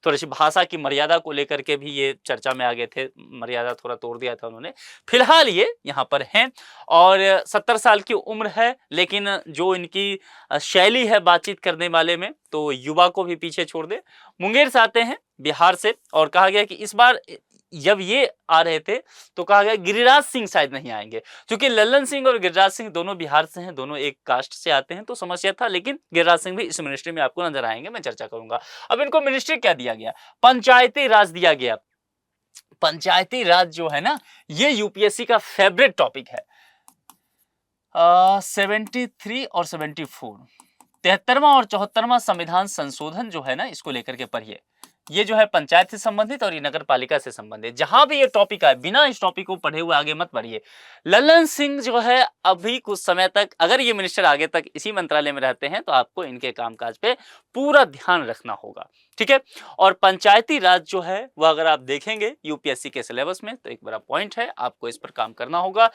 थोड़ी सी भाषा की मर्यादा को लेकर के भी ये चर्चा में आ गए थे, मर्यादा थोड़ा तोड़ दिया था उन्होंने। फिलहाल ये यहाँ पर हैं और 70 साल की उम्र है, लेकिन जो इनकी शैली है बातचीत करने वाले में, तो युवा को भी पीछे छोड़ दे। मुंगेर से आते हैं, बिहार से, और कहा गया कि इस बार जब ये आ रहे थे तो कहा गया गिरिराज सिंह शायद नहीं आएंगे, क्योंकि लल्लन सिंह और गिरिराज सिंह दोनों बिहार से हैं, दोनों एक कास्ट से आते हैं, तो समस्या था। लेकिन गिरिराज सिंह भी इस मिनिस्ट्री में आपको नजर आएंगे, मैं चर्चा करूंगा। अब इनको मिनिस्ट्री क्या दिया गया? पंचायती राज दिया गया। पंचायती राज जो है ना, ये यूपीएससी का फेवरेट टॉपिक है। 73 और 74, 73वां और 74वां संविधान संशोधन जो है ना, इसको लेकर के पढ़िए। ये जो है पंचायत से संबंधित और ये नगर पालिका से संबंधित, जहां भी ये टॉपिक है, बिना इस टॉपिक को पढ़े हुए आगे मत बढ़िए। लल्लन सिंह जो है अभी कुछ समय तक, अगर ये मिनिस्टर आगे तक इसी मंत्रालय में रहते हैं तो आपको इनके कामकाज पे पूरा ध्यान रखना होगा, ठीक है। और पंचायती राज जो है वह अगर आप देखेंगे यूपीएससी के सिलेबस में तो एक बड़ा पॉइंट है, आपको इस पर काम करना होगा।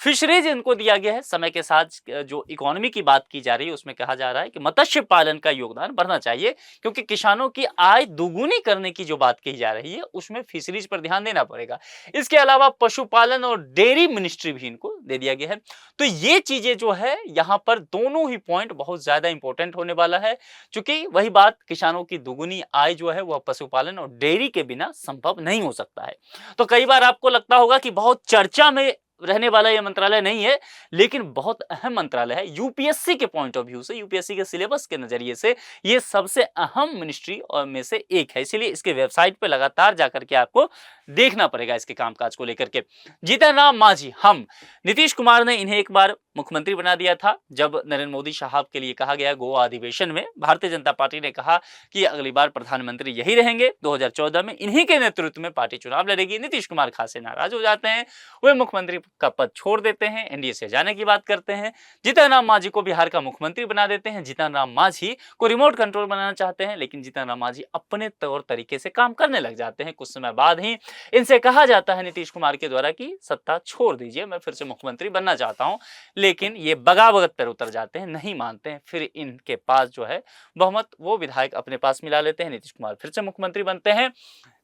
फिशरीज इनको दिया गया है। समय के साथ जो इकोनॉमी की बात की जा रही है उसमें कहा जा रहा है कि मत्स्य पालन का योगदान बढ़ना चाहिए, क्योंकि किसानों की आय दोगुनी करने की जो बात कही जा रही है उसमें फिशरीज पर ध्यान देना पड़ेगा। इसके अलावा पशुपालन और डेयरी मिनिस्ट्री भी इनको दे दिया गया है। तो ये चीजें जो है यहाँ पर दोनों ही पॉइंट बहुत ज्यादा इंपॉर्टेंट होने वाला है, क्योंकि वही बात, किसानों की दोगुनी आय जो है वह पशुपालन और डेयरी के बिना संभव नहीं हो सकता है। तो कई बार आपको लगता होगा कि बहुत चर्चा में रहने वाला यह मंत्रालय नहीं है, लेकिन बहुत अहम मंत्रालय है यूपीएससी के पॉइंट ऑफ व्यू से, यूपीएससी के सिलेबस के नजरिए से ये सबसे अहम मिनिस्ट्री और में से एक है। इसीलिए इसके वेबसाइट पे लगातार जाकर के आपको देखना पड़ेगा इसके कामकाज को लेकर के। जीतन राम मांझी, हम नीतीश कुमार ने इन्हें एक बार मुख्यमंत्री बना दिया था। जब नरेंद्र मोदी साहब के लिए कहा गया गोवा अधिवेशन में, भारतीय जनता पार्टी ने कहा कि अगली बार प्रधानमंत्री यही रहेंगे। 2014 में इन्हीं के नेतृत्व में पार्टी चुनाव लड़ेगी। नीतीश कुमार खासे नाराज हो जाते हैं, वे मुख्यमंत्री का पद छोड़ देते हैं, एनडीए से जाने की बात करते हैं। जीतन राम मांझी को बिहार का मुख्यमंत्री बना देते हैं। जीतन राम मांझी को रिमोट कंट्रोल बनाना चाहते हैं, लेकिन जीतन राम मांझी अपने तौर तरीके से काम करने लग जाते हैं। कुछ समय बाद ही इनसे कहा जाता है नीतीश कुमार के द्वारा कि सत्ता छोड़ दीजिए, मैं फिर से मुख्यमंत्री बनना चाहता हूं। लेकिन ये बगावत पर उतर जाते हैं, नहीं मानते हैं। फिर इनके पास जो है बहुमत, वो विधायक अपने पास मिला लेते हैं, नीतीश कुमार फिर से मुख्यमंत्री बनते हैं।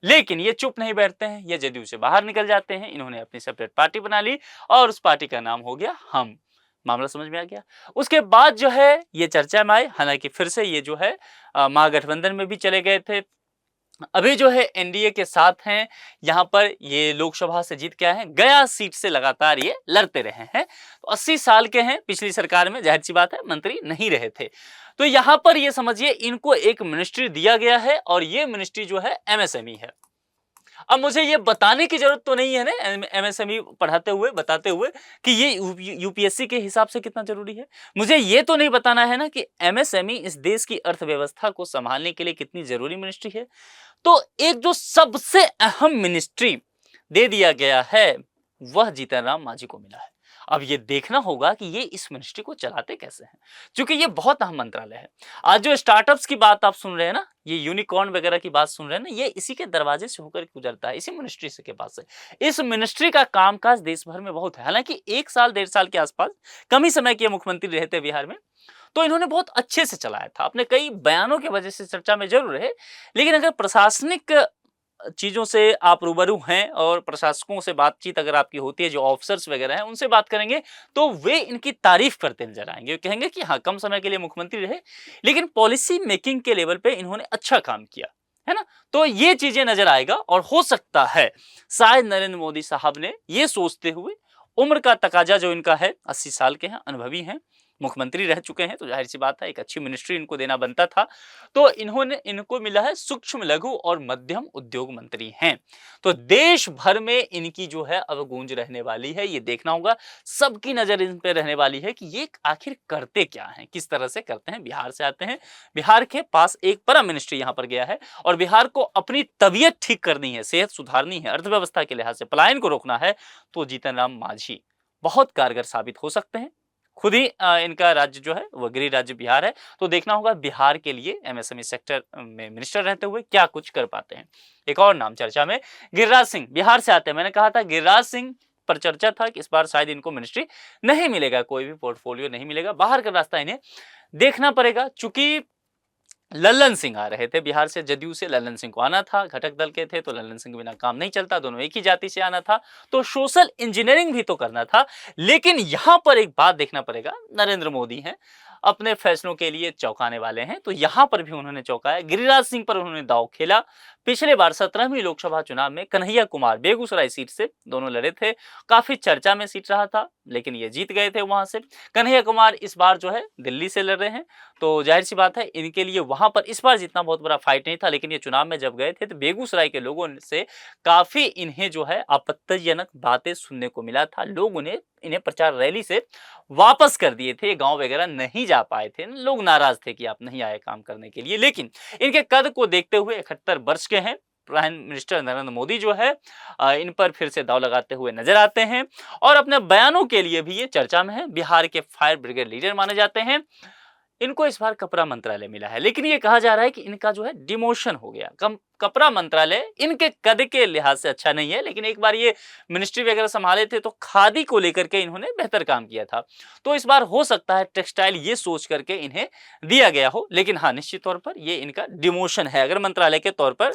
लेकिन ये चुप नहीं बैठते हैं, ये जदयू से बाहर निकल जाते हैं। इन्होंने अपनी सेपरेट पार्टी बना ली और उस पार्टी का नाम हो गया हम। मामला समझ में आ गया। उसके बाद जो है ये चर्चा में आए, हालांकि फिर से ये जो है महागठबंधन में भी चले गए थे। अभी जो है एनडीए के साथ हैं। यहाँ पर ये लोकसभा से जीत के आए हैं, गया सीट से लगातार ये लड़ते रहे हैं। तो 80 साल के हैं, पिछली सरकार में जाहिर सी बात है मंत्री नहीं रहे थे। तो यहाँ पर ये समझिए इनको एक मिनिस्ट्री दिया गया है और ये मिनिस्ट्री जो है एमएसएमई है। अब मुझे ये बताने की जरूरत तो नहीं है ना, एमएसएमई पढ़ाते हुए बताते हुए कि ये यूपीएससी के हिसाब से कितना जरूरी है। मुझे ये तो नहीं बताना है ना कि एमएसएमई इस देश की अर्थव्यवस्था को संभालने के लिए कितनी जरूरी मिनिस्ट्री है। तो एक जो सबसे अहम मिनिस्ट्री दे दिया गया है वह जीतन राम मांझी को मिला है। अब ये देखना होगा कि ये इस मिनिस्ट्री को चलाते कैसे हैं, क्योंकि ये बहुत अहम मंत्रालय है। आज जो स्टार्टअप्स की बात आप सुन रहे हैं ना, ये यूनिकॉर्न वगैरह की बात सुन रहे हैं ना, ये इसी के दरवाजे से होकर गुजरता है, इसी मिनिस्ट्री से के पास से। इस मिनिस्ट्री का कामकाज देश भर में बहुत है। हालांकि 1 साल 1.5 साल के आसपास कम ही समय के मुख्यमंत्री रहे थे बिहार में, तो इन्होंने बहुत अच्छे से चलाया था। अपने कई बयानों की वजह से चर्चा में जरूर रहे, लेकिन अगर प्रशासनिक चीज़ों से आप रूबरू हैं और प्रशासकों से बातचीत अगर आपकी होती है, जो ऑफिसर्स वगैरह हैं उनसे बात करेंगे, तो वे इनकी तारीफ करते नजर आएंगे। कहेंगे कि हाँ, कम समय के लिए मुख्यमंत्री रहे, लेकिन पॉलिसी मेकिंग के लेवल पे इन्होंने अच्छा काम किया, है ना। तो ये चीजें नजर आएगा। और हो सकता है शायद नरेंद्र मोदी साहब ने ये सोचते हुए, उम्र का तकाजा जो इनका है, 80 साल के हैं, अनुभवी हैं, मुख्यमंत्री रह चुके हैं, तो जाहिर सी बात है एक अच्छी मिनिस्ट्री इनको देना बनता था। तो इनको मिला है सूक्ष्म लघु और मध्यम उद्योग मंत्री हैं। तो देश भर में इनकी जो है अब गूंज रहने वाली है। ये देखना होगा, सबकी नजर इन पे रहने वाली है कि ये आखिर करते क्या हैं, किस तरह से करते हैं। बिहार से आते हैं, बिहार के पास एक बड़ा मिनिस्ट्री यहाँ पर गया है और बिहार को अपनी तबीयत ठीक करनी है, सेहत सुधारनी है, अर्थव्यवस्था के लिहाज से पलायन को रोकना है, तो जीतन राम मांझी बहुत कारगर साबित हो सकते हैं। खुद ही इनका राज्य जो है वह गृह राज्य बिहार है। तो देखना होगा बिहार के लिए एमएसएमई सेक्टर में मिनिस्टर रहते हुए क्या कुछ कर पाते हैं। एक और नाम चर्चा में, गिरिराज सिंह बिहार से आते हैं। मैंने कहा था गिरिराज सिंह पर चर्चा था कि इस बार शायद इनको मिनिस्ट्री नहीं मिलेगा, कोई भी पोर्टफोलियो नहीं मिलेगा, बाहर का रास्ता इन्हें देखना पड़ेगा। चूंकि लल्लन सिंह आ रहे थे बिहार से, जदयू से लल्लन सिंह को आना था, घटक दल के थे, तो लल्लन सिंह बिना काम नहीं चलता, दोनों एक ही जाति से आना था, तो सोशल इंजीनियरिंग भी तो करना था। लेकिन यहां पर एक बात देखना पड़ेगा, नरेंद्र मोदी हैं, अपने फैसलों के लिए चौंकाने वाले हैं, तो यहां पर भी उन्होंने चौंकाया। गिरिराज सिंह पर उन्होंने दांव खेला, पिछले बार 17वीं लोकसभा चुनाव में कन्हैया कुमार बेगूसराय सीट से दोनों लड़े थे, काफी चर्चा में सीट रहा था, लेकिन ये जीत गए थे वहां से। कन्हैया कुमार इस बार जो है दिल्ली से लड़ रहे हैं, तो जाहिर सी बात है इनके लिए वहां पर इस बार जितना बहुत बड़ा फाइट नहीं था, लेकिन ये चुनाव में जब गए थे तो बेगूसराय के लोगों से काफी इन्हें जो है आपत्तिजनक बातें सुनने को मिला था। लोग इन्हें प्रचार रैली से वापस कर दिए थे, गांव वगैरह नहीं जा पाए थे, लोग नाराज थे कि आप नहीं आए काम करने के लिए। लेकिन इनके कद को देखते हुए 71 वर्ष के हैं, प्राइम मिनिस्टर नरेंद्र मोदी जो है इन पर फिर से दांव लगाते हुए नजर आते हैं और अपने बयानों के लिए भी ये चर्चा में है। बिहार के फायर ब्रिगेड लीडर माने जाते हैं। इनको इस बार कपड़ा मंत्रालय मिला है, लेकिन ये कहा जा रहा है कि इनका जो है डिमोशन हो गया। कपड़ा मंत्रालय इनके कद के लिहाज से अच्छा नहीं है, लेकिन एक बार ये मिनिस्ट्री वगैरह संभाले थे तो खादी को लेकर के इन्होंने बेहतर काम किया था, तो इस बार हो सकता है टेक्सटाइल ये सोच करके इन्हें दिया गया हो। लेकिन हाँ, निश्चित तौर पर ये इनका डिमोशन है अगर मंत्रालय के तौर पर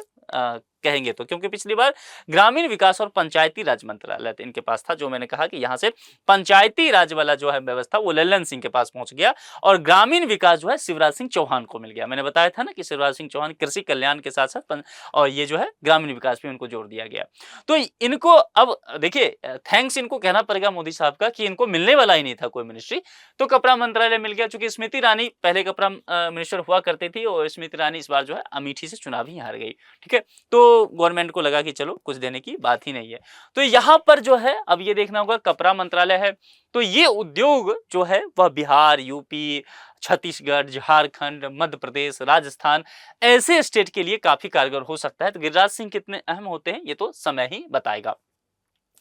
कहेंगे तो, क्योंकि पिछली बार ग्रामीण विकास और पंचायती राज मंत्रालय इनके पास था, जो मैंने कहा कि यहाँ से पंचायती राज वाला जो है व्यवस्था वो लल्लन सिंह के पास पहुंच गया और ग्रामीण विकास जो है शिवराज सिंह चौहान को मिल गया। मैंने बताया था ना कि शिवराज सिंह चौहान कृषि कल्याण के साथ साथ और ये जो है ग्रामीण विकास भी उनको जोड़ दिया गया। तो इनको अब देखिए, थैंक्स इनको कहना पड़ेगा मोदी साहब का कि इनको मिलने वाला ही नहीं था कोई मिनिस्ट्री, तो कपड़ा मंत्रालय मिल गया। चूंकि स्मृति ईरानी पहले कपड़ा मिनिस्टर हुआ करती थी और स्मृति ईरानी इस बार जो है अमेठी से चुनाव ही हार गई, ठीक है, तो गवर्नमेंट को लगा कि चलो कुछ देने की बात ही नहीं है। तो यहाँ पर जो है अब ये देखना होगा, कपड़ा मंत्रालय है तो ये उद्योग जो है वह बिहार, यूपी, छत्तीसगढ़, झारखंड, मध्य प्रदेश, राजस्थान ऐसे स्टेट के लिए काफी कारगर हो सकता है। तो गिरिराज सिंह कितने अहम होते हैं ये तो समय ही बताएगा।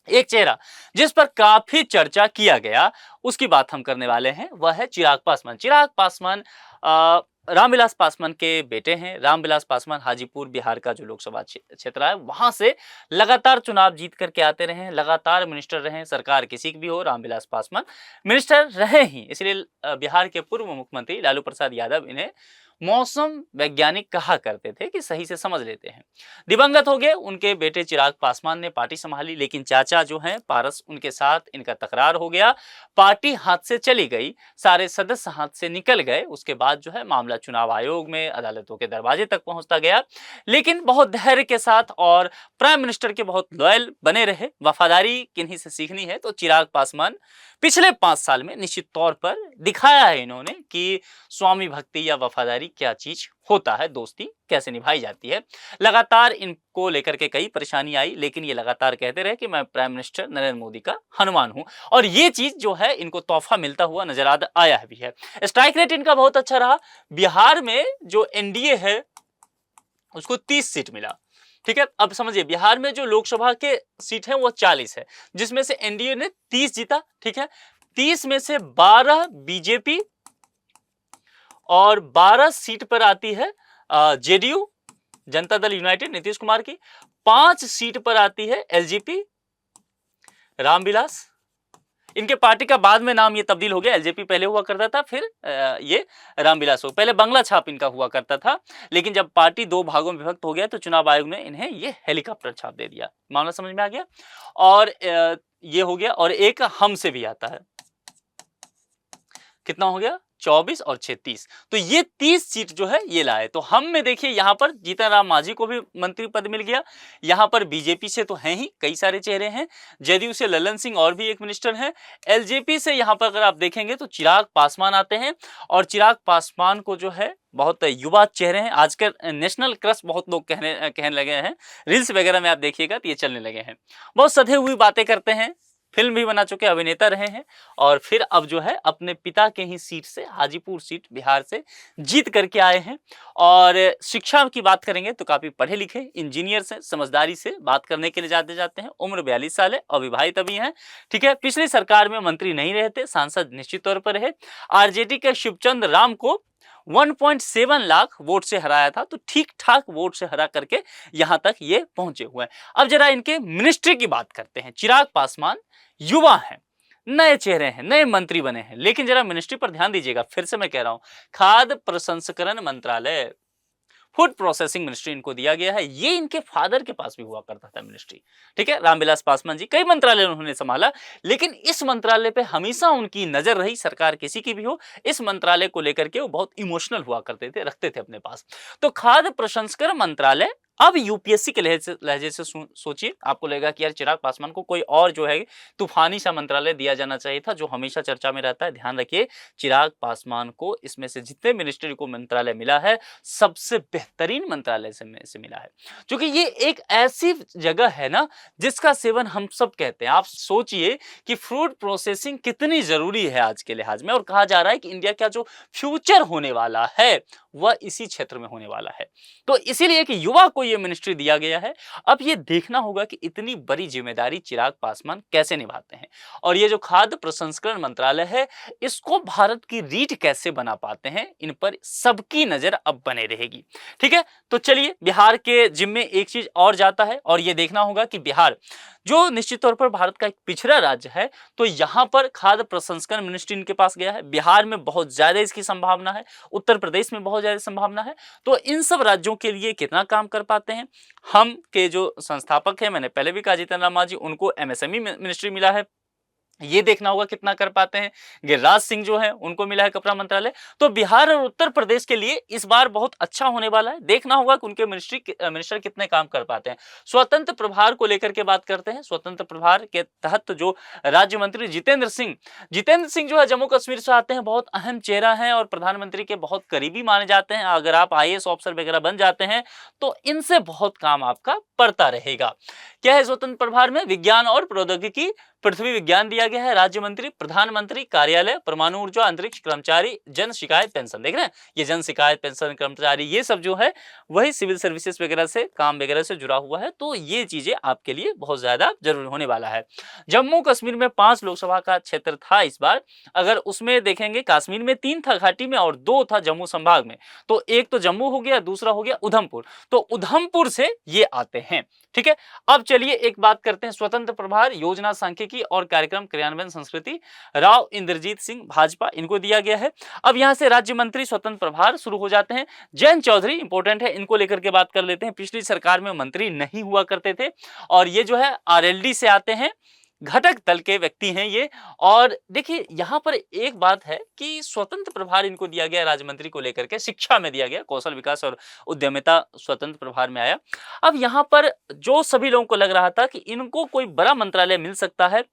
एक चेहरा जिस पर काफी चर्चा किया गया उसकी बात हम करने वाले हैं, वह है चिराग पासवान। चिराग पासवान रामविलास पासवान के बेटे हैं। रामविलास पासवान हाजीपुर बिहार का जो लोकसभा क्षेत्र है वहां से लगातार चुनाव जीत करके आते रहे हैं, लगातार मिनिस्टर रहे हैं। सरकार किसी की भी हो, रामविलास पासवान मिनिस्टर रहे ही, इसलिए बिहार के पूर्व मुख्यमंत्री लालू प्रसाद यादव इन्हें मौसम वैज्ञानिक कहा करते थे कि सही से समझ लेते हैं। दिवंगत हो गए, उनके बेटे चिराग पासवान ने पार्टी संभाली, लेकिन चाचा जो हैं पारस, उनके साथ इनका तकरार हो गया, पार्टी हाथ से चली गई, सारे सदस्य हाथ से निकल गए। उसके बाद जो है मामला चुनाव आयोग में, अदालतों के दरवाजे तक पहुंचता गया, लेकिन बहुत धैर्य के साथ और प्राइम मिनिस्टर के बहुत लॉयल बने रहे। वफादारी किन्हीं से सीखनी है तो चिराग पासवान पिछले 5 साल में निश्चित तौर पर दिखाया है इन्होंने कि स्वामी भक्ति या वफादारी क्या चीज होता है, दोस्ती कैसे निभाई जाती है। लगातार इनको लेकर के कई परेशानी आई, लेकिन ये लगातार कहते रहे कि मैं प्राइम मिनिस्टर नरेंद्र मोदी का हनुमान हूं, और ये चीज जो है इनको तोहफा मिलता हुआ नजर आया भी है। स्ट्राइक रेट इनका बहुत अच्छा रहा। बिहार में जो एनडीए है उसको 30 सीट मिला, ठीक है। अब समझिए, बिहार में जो लोकसभा के सीट है वो 40 है, जिसमें से एनडीए ने 30 जीता, ठीक है। 30 में से 12 बीजेपी और 12 सीट पर आती है जेडीयू, जनता दल यूनाइटेड नीतीश कुमार की। 5 सीट पर आती है एलजेपी, रामविलास। इनके पार्टी का बाद में नाम ये तब्दील हो गया, एलजेपी पहले हुआ करता था, फिर ये रामविलास हो। पहले बंगला छाप इनका हुआ करता था, लेकिन जब पार्टी 2 भागों में विभक्त हो गया तो चुनाव आयोग ने इन्हें ये हेलीकॉप्टर छाप दे दिया। मामला समझ में आ गया। और ये हो गया, और एक हम से भी आता है, कितना हो गया 24 और 6 30, तो ये 30 सीट जो है ये लाए। तो हम में देखिए यहाँ पर जीतन राम मांझी को भी मंत्री पद मिल गया। यहाँ पर बीजेपी से तो हैं ही कई सारे चेहरे हैं, जदयू से ललन सिंह और भी एक मिनिस्टर हैं, एलजेपी से यहाँ पर अगर आप देखेंगे तो चिराग पासवान आते हैं। और चिराग पासवान को जो है बहुत युवा चेहरे हैं, आजकल नेशनल क्रश बहुत लोग कहने लगे हैं, रील्स वगैरह में आप देखिएगा तो ये चलने लगे हैं। बहुत सधे हुई बातें करते हैं, फिल्म भी बना चुके अभिनेता रहे हैं, और फिर अब जो है अपने पिता के ही सीट से, हाजीपुर सीट बिहार से जीत करके आए हैं। और शिक्षा की बात करेंगे तो काफी पढ़े लिखे इंजीनियर से, समझदारी से बात करने के लिए जाते हैं। उम्र 42 साल है, अविवाहित अभी हैं, ठीक है। पिछली सरकार में मंत्री नहीं रहे थे, सांसद निश्चित तौर पर रहे। आरजेडी के शिवचंद्र राम को 1.7 लाख वोट से हराया था, तो ठीक ठाक वोट से हरा करके यहां तक ये पहुंचे हुए हैं। अब जरा इनके मिनिस्ट्री की बात करते हैं। चिराग पासवान युवा हैं, नए चेहरे हैं, नए मंत्री बने हैं, लेकिन जरा मिनिस्ट्री पर ध्यान दीजिएगा। फिर से मैं कह रहा हूं, खाद्य प्रसंस्करण मंत्रालय, फूड प्रोसेसिंग मिनिस्ट्री इनको दिया गया है। ये इनके फादर के पास भी हुआ करता था मिनिस्ट्री, ठीक है। रामविलास पासवान जी कई मंत्रालय उन्होंने संभाला, लेकिन इस मंत्रालय पे हमेशा उनकी नजर रही, सरकार किसी की भी हो, इस मंत्रालय को लेकर के वो बहुत इमोशनल हुआ करते थे, रखते थे अपने पास। तो खाद्य प्रसंस्करण मंत्रालय अब यूपीएससी के लहजे से सोचिए, आपको लगेगा कि यार चिराग पासवान को कोई और जो है तूफानी सा मंत्रालय दिया जाना चाहिए था, जो हमेशा चर्चा में रहता है। ध्यान रखिए, चिराग पासवान को इसमें से जितने मिनिस्ट्री को मंत्रालय मिला है, सबसे बेहतरीन मंत्रालय से मिला है, क्योंकि ये एक ऐसी जगह है ना जिसका सेवन हम सब कहते हैं। आप सोचिए कि फूड प्रोसेसिंग कितनी जरूरी है आज के लिहाज में, और कहा जा रहा है कि इंडिया का जो फ्यूचर होने वाला है वह इसी क्षेत्र में होने वाला है। तो इसीलिए कि युवा को यह मिनिस्ट्री दिया गया है। अब यह देखना होगा कि इतनी बड़ी जिम्मेदारी चिराग पासवान कैसे निभाते हैं, और ये जो खाद्य प्रसंस्करण मंत्रालय है, इसको भारत की रीढ़ कैसे बना पाते हैं, इन पर सबकी नजर अब बने रहेगी। ठीक है, तो चलिए बिहार के जिम्मे एक चीज और जाता है, और यह देखना होगा कि बिहार जो निश्चित तौर पर भारत का एक पिछड़ा राज्य है, तो यहां पर खाद्य प्रसंस्करण मिनिस्ट्री इनके पास गया है। बिहार में बहुत ज्यादा इसकी संभावना है, उत्तर प्रदेश में बहुत ज्यादा संभावना है। तो इन सब राज्यों के लिए कितना काम कर पाते हैं, हम के जो संस्थापक हैं, मैंने पहले भी कहा जितन राम मांझी, उनको एमएसएमई मिनिस्ट्री मिला है, ये देखना होगा कितना कर पाते हैं। गिरिराज सिंह जो है उनको मिला है कपड़ा मंत्रालय। तो बिहार और उत्तर प्रदेश के लिए इस बार बहुत अच्छा होने वाला है। देखना होगा कि उनके मिनिस्टर कितने काम कर पाते हैं। स्वतंत्र प्रभार को लेकर के बात करते हैं। स्वतंत्र प्रभार के तहत जो राज्य मंत्री जितेंद्र सिंह जो है जम्मू कश्मीर से आते हैं, बहुत अहम चेहरा है और प्रधानमंत्री के बहुत करीबी माने जाते हैं। अगर आप आईएएस ऑफिसर वगैरह बन जाते हैं तो इनसे बहुत काम आपका पड़ता रहेगा। क्या है स्वतंत्र प्रभार में? विज्ञान और प्रौद्योगिकी, पृथ्वी विज्ञान दिया गया है। राज्य मंत्री, प्रधानमंत्री कार्यालय, परमाणु ऊर्जा, अंतरिक्ष कर्मचारी, जन शिकायत पेंशन। देख रहे हैं, ये जन शिकायत पेंशन कर्मचारी, ये सब जो है वही सिविल सर्विसेज वगैरह से, काम वगैरह से जुड़ा हुआ है। तो ये चीजें आपके लिए बहुत ज्यादा जरूरी होने वाला है। जम्मू कश्मीर में 5 लोकसभा का क्षेत्र था इस बार। अगर उसमें देखेंगे, कश्मीर में 3 था घाटी में और 2 था जम्मू संभाग में। तो एक तो जम्मू हो गया, दूसरा हो गया उधमपुर। तो उधमपुर से ये आते हैं। ठीक है, अब चलिए एक बात करते हैं स्वतंत्र प्रभार, योजना सांख्यिकी और कार्यक्रम क्रियान्वयन संस्कृति, राव इंद्रजीत सिंह भाजपा, इनको दिया गया है। अब यहां से राज्य मंत्री स्वतंत्र प्रभार शुरू हो जाते हैं। जयंत चौधरी इंपॉर्टेंट है, इनको लेकर के बात कर लेते हैं। पिछली सरकार में मंत्री नहीं हुआ करते थे, और ये जो है आरएलडी से आते हैं, घटक दल के व्यक्ति हैं ये। और देखिए यहां पर एक बात है कि स्वतंत्र प्रभार इनको दिया गया राज्य मंत्री को लेकर के, शिक्षा में दिया गया, कौशल विकास और उद्यमिता स्वतंत्र प्रभार में आया। अब यहां पर जो सभी लोगों को लग रहा था कि इनको कोई बड़ा मंत्रालय मिल सकता है,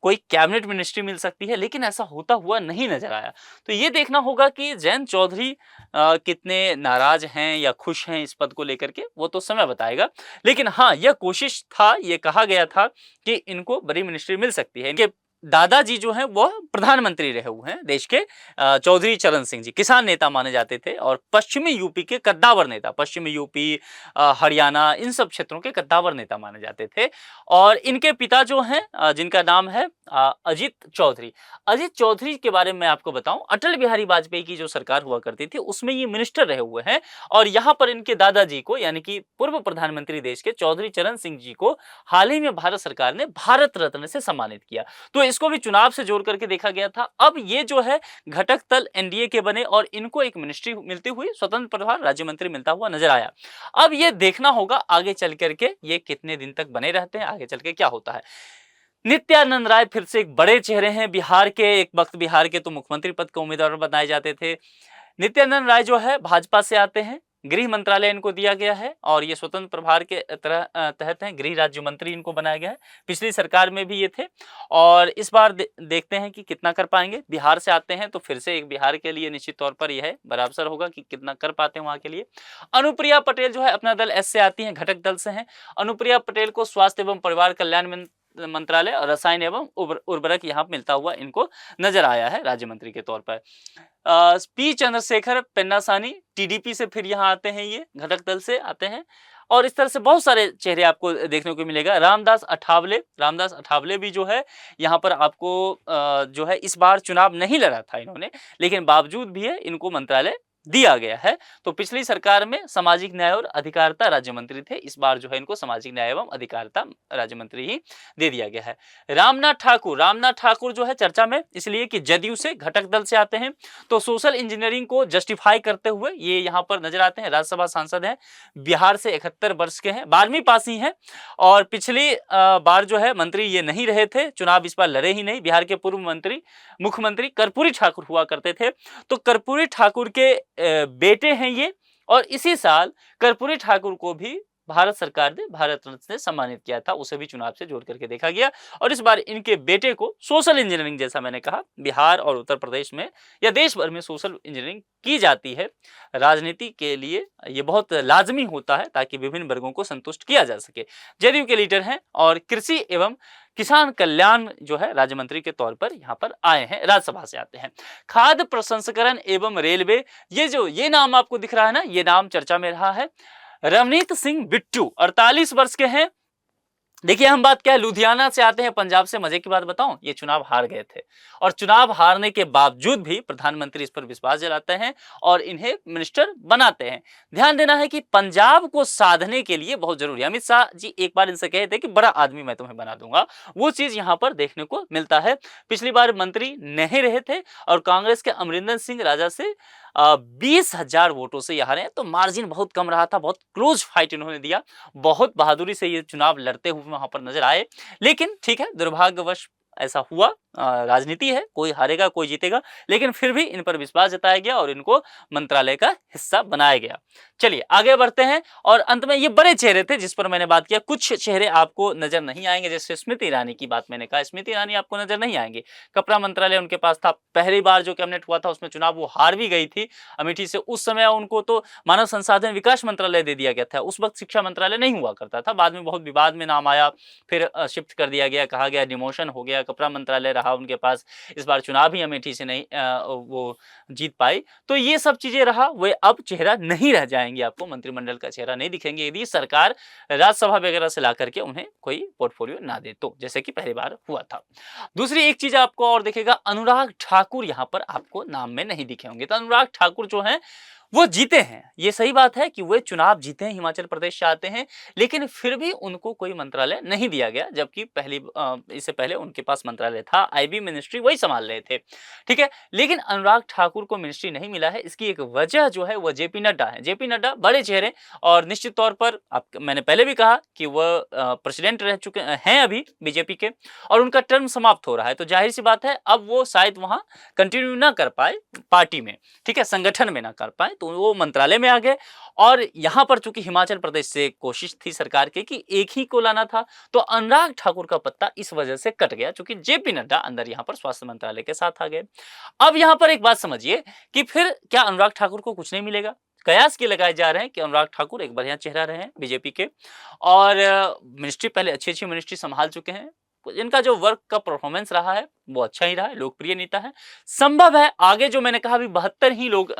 कोई कैबिनेट मिनिस्ट्री मिल सकती है, लेकिन ऐसा होता हुआ नहीं नजर आया। तो ये देखना होगा कि जयंत चौधरी कितने नाराज हैं या खुश हैं इस पद को लेकर के, वो तो समय बताएगा। लेकिन हाँ, यह कोशिश था, ये कहा गया था कि इनको बड़ी मिनिस्ट्री मिल सकती है। इनके दादाजी जो हैं वो प्रधानमंत्री रहे हुए हैं देश के, चौधरी चरण सिंह जी किसान नेता माने जाते थे और पश्चिमी यूपी के कद्दावर नेता, पश्चिमी यूपी, हरियाणा, इन सब क्षेत्रों के कद्दावर नेता माने जाते थे। और इनके पिता जो हैं, जिनका नाम है अजीत चौधरी। अजीत चौधरी के बारे में आपको बताऊं, अटल बिहारी वाजपेयी की जो सरकार हुआ करती थी उसमें ये मिनिस्टर रहे हुए हैं। और यहाँ पर इनके दादाजी को, यानी कि पूर्व प्रधानमंत्री देश के चौधरी चरण सिंह जी को हाल ही में भारत सरकार ने भारत रत्न से सम्मानित किया। तो इसको भी चुनाव से जोड़ करके देखा गया था। अब ये जो है घटक दल एनडीए के बने और इनको एक मिनिस्ट्री मिलती हुई, स्वतंत्र प्रभार राज्य मंत्री मिलता हुआ नजर आया। अब ये देखना होगा आगे चल करके ये कितने दिन तक बने रहते हैं, आगे चल के क्या होता है। नित्यानंद राय फिर से एक बड़े चेहरे हैं बिहार के। एक वक्त बिहार के तो मुख्यमंत्री पद के उम्मीदवार बनाए जाते थे। नित्यानंद राय जो है भाजपा से आते हैं, गृह मंत्रालय इनको दिया गया है और ये स्वतंत्र प्रभार के तहत हैं, गृह राज्य मंत्री इनको बनाया गया है। पिछली सरकार में भी ये थे और इस बार देखते हैं कि कितना कर पाएंगे। बिहार से आते हैं तो फिर से एक बिहार के लिए निश्चित तौर पर यह है बराबर होगा कि कितना कर पाते हैं वहां के लिए। अनुप्रिया पटेल जो है अपना दल एस से आती हैं, घटक दल से हैं। अनुप्रिया पटेल को स्वास्थ्य एवं परिवार कल्याण मंत्रालय और रसायन एवं उर्वरक यहाँ मिलता हुआ इनको नजर आया है राज्य मंत्री के तौर पर। पी चंद्रशेखर पेन्नासानी टीडीपी से फिर यहाँ आते हैं, ये घटक दल से आते हैं। और इस तरह से बहुत सारे चेहरे आपको देखने को मिलेगा। रामदास अठावले भी जो है यहाँ पर आपको जो है इस बार चुनाव नहीं लड़ा था इन्होंने, लेकिन बावजूद भी है इनको मंत्रालय दिया गया है। तो पिछली सरकार में सामाजिक न्याय और अधिकारिता राज्य मंत्री थे, इस बार जो है इनको सामाजिक न्याय एवं अधिकारिता राज्य मंत्री ही दे दिया गया है। रामनाथ ठाकुर जो है चर्चा में इसलिए कि जदयू से, घटक दल से आते हैं। तो सोशल इंजीनियरिंग को जस्टिफाई करते हुए ये यहाँ पर नजर आते हैं। राज्यसभा सांसद हैं, बिहार से 71 वर्ष के हैं, 12वीं पास ही हैं और पिछली बार जो है मंत्री ये नहीं रहे थे, चुनाव इस बार लड़े ही नहीं। बिहार के पूर्व मुख्यमंत्री कर्पूरी ठाकुर हुआ करते थे। तो कर्पूरी ठाकुर के बेटे हैं ये, और इसी साल कर्पूरी ठाकुर को भी भारत सरकार ने भारत रत्न से सम्मानित किया था, उसे भी चुनाव से जोड़ करके देखा गया। और इस बार इनके बेटे को सोशल इंजीनियरिंग, जैसा मैंने कहा, बिहार और उत्तर प्रदेश में या देश भर में सोशल इंजीनियरिंग की जाती है। राजनीति के लिए ये बहुत लाजमी होता है ताकि विभिन्न वर्गों को संतुष्ट किया जा सके। जदयू के लीडर हैं और कृषि एवं किसान कल्याण जो है राज्य मंत्री के तौर पर यहाँ पर आए हैं, राज्यसभा से आते हैं। खाद्य प्रसंस्करण एवं रेलवे, ये नाम आपको दिख रहा है ना, ये नाम चर्चा में रहा है। रवनीत सिंह बिट्टू 48 वर्ष के हैं। देखिए, हम बात क्या है, लुधियाना से आते हैं, पंजाब से। मजे की बात बताऊं, ये चुनाव हार गए थे और चुनाव हारने के बावजूद भी प्रधानमंत्री इस पर विश्वास जताते हैं और इन्हें मिनिस्टर बनाते हैं। ध्यान देना है कि पंजाब को साधने के लिए बहुत जरूरी है। अमित शाह जी एक बार इनसे कहे थे कि बड़ा आदमी मैं तुम्हें बना दूंगा, वो चीज यहाँ पर देखने को मिलता है। पिछली बार मंत्री नहीं रहे थे और कांग्रेस के अमरिंदर सिंह राजा से 20,000 वोटों से हारे हैं, तो मार्जिन बहुत कम रहा था। बहुत क्लोज फाइट इन्होंने दिया, बहुत बहादुरी से ये चुनाव लड़ते हुए वहां पर नजर आए। लेकिन ठीक है, दुर्भाग्यवश ऐसा हुआ। राजनीति है, कोई हारेगा कोई जीतेगा, लेकिन फिर भी इन पर विश्वास जताया गया और इनको मंत्रालय का हिस्सा बनाया गया। चलिए आगे बढ़ते हैं। और अंत में ये बड़े चेहरे थे जिस पर मैंने बात किया। कुछ चेहरे आपको नजर नहीं आएंगे, जैसे स्मृति ईरानी की बात मैंने कहा, स्मृति ईरानी आपको नजर नहीं आएंगे। कपड़ा मंत्रालय उनके पास था, पहली बार जो कैबिनेट हुआ था उसमें चुनाव वो हार भी गई थी अमेठी से। उस समय उनको तो मानव संसाधन विकास मंत्रालय दे दिया गया था, उस वक्त शिक्षा मंत्रालय नहीं हुआ करता था। बाद में बहुत विवाद में नाम आया, फिर शिफ्ट कर दिया गया, कहा गया डिमोशन हो गया, कपड़ा मंत्रालय रहा उनके पास। इस बार चुनाव ही अमेठी से नहीं वो जीत पाई। तो ये सब चीजें रहा, वे अब चेहरा नहीं रह जाएंगे, आपको मंत्रिमंडल का चेहरा नहीं दिखेंगे यदि सरकार राज्यसभा वगैरह से ला करके उन्हें कोई पोर्टफोलियो ना दे, तो जैसे कि पहली बार हुआ था। दूसरी एक चीज आपको और दिखेगा, अनुराग ठाकुर यहाँ पर आपको नाम में नहीं दिखे होंगे। तो अनुराग ठाकुर जो है वो जीते हैं, ये सही बात है कि वे चुनाव जीते हैं, हिमाचल प्रदेश से आते हैं, लेकिन फिर भी उनको कोई मंत्रालय नहीं दिया गया, जबकि इससे पहले उनके पास मंत्रालय था, आईबी मिनिस्ट्री वही संभाल रहे थे। ठीक है, लेकिन अनुराग ठाकुर को मिनिस्ट्री नहीं मिला है। इसकी एक वजह जो है वह जेपी नड्डा है। जेपी नड्डा बड़े चेहरे और निश्चित तौर पर मैंने पहले भी कहा कि वह प्रेसिडेंट रह चुके हैं अभी बीजेपी के, और उनका टर्म समाप्त हो रहा है, तो जाहिर सी बात है अब वो शायद वहां कंटिन्यू ना कर पाए पार्टी में, ठीक है, संगठन में ना कर पाए, तो वो मंत्रालय में आ गए। और यहां पर चूंकि हिमाचल प्रदेश से कोशिश थी सरकार के कि एक ही को लाना था, तो अनुराग ठाकुर का पत्ता इस वजह से कट गया, चूंकि जेपी नड्डा अंदर यहां पर स्वास्थ्य मंत्रालय के साथ आ गए। अब यहां पर एक बात समझिए कि फिर क्या अनुराग ठाकुर को कुछ नहीं मिलेगा? कयास के लगाए जा रहे हैं कि अनुराग ठाकुर एक बढ़िया चेहरा रहे हैं बीजेपी के, और मिनिस्ट्री पहले अच्छी मिनिस्ट्री संभाल चुके हैं, इनका जो वर्क का परफॉर्मेंस रहा है वो अच्छा ही रहा है, लोकप्रिय नेता है। संभव है आगे, जो मैंने कहा अभी 72 ही लोग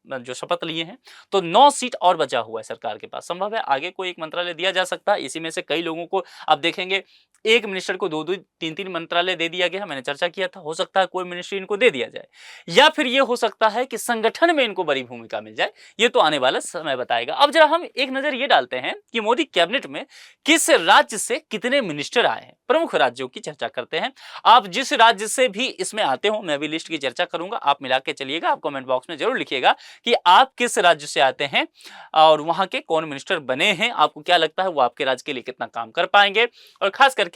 जो शपथ लिए हैं, तो 9 सीट और बचा हुआ है सरकार के पास। संभव है आगे कोई एक मंत्रालय दिया जा सकता है, इसी में से कई लोगों को आप देखेंगे एक मिनिस्टर को 2-2 3-3 मंत्रालय दे दिया गया। मैंने चर्चा किया था, हो सकता है कोई मिनिस्ट्री इनको दे दिया जाए, या फिर ये हो सकता है कि संगठन में इनको बड़ी भूमिका मिल जाए। ये तो आने वाला समय बताएगा। अब जरा हम एक नजर ये डालते हैं कि मोदी कैबिनेट में किस राज्य से कितने मिनिस्टर आए हैं, प्रमुख राज्यों की चर्चा करते हैं। आप जिस राज्य से भी इसमें आते हो, मैं भी लिस्ट की चर्चा करूंगा, आप मिला के चलिएगा। आप कमेंट बॉक्स में जरूर लिखिएगा कि आप किस राज्य से आते हैं और वहां के कौन मिनिस्टर बने हैं, आपको क्या लगता है वो आपके राज्य के लिए कितना काम कर पाएंगे। और खास करके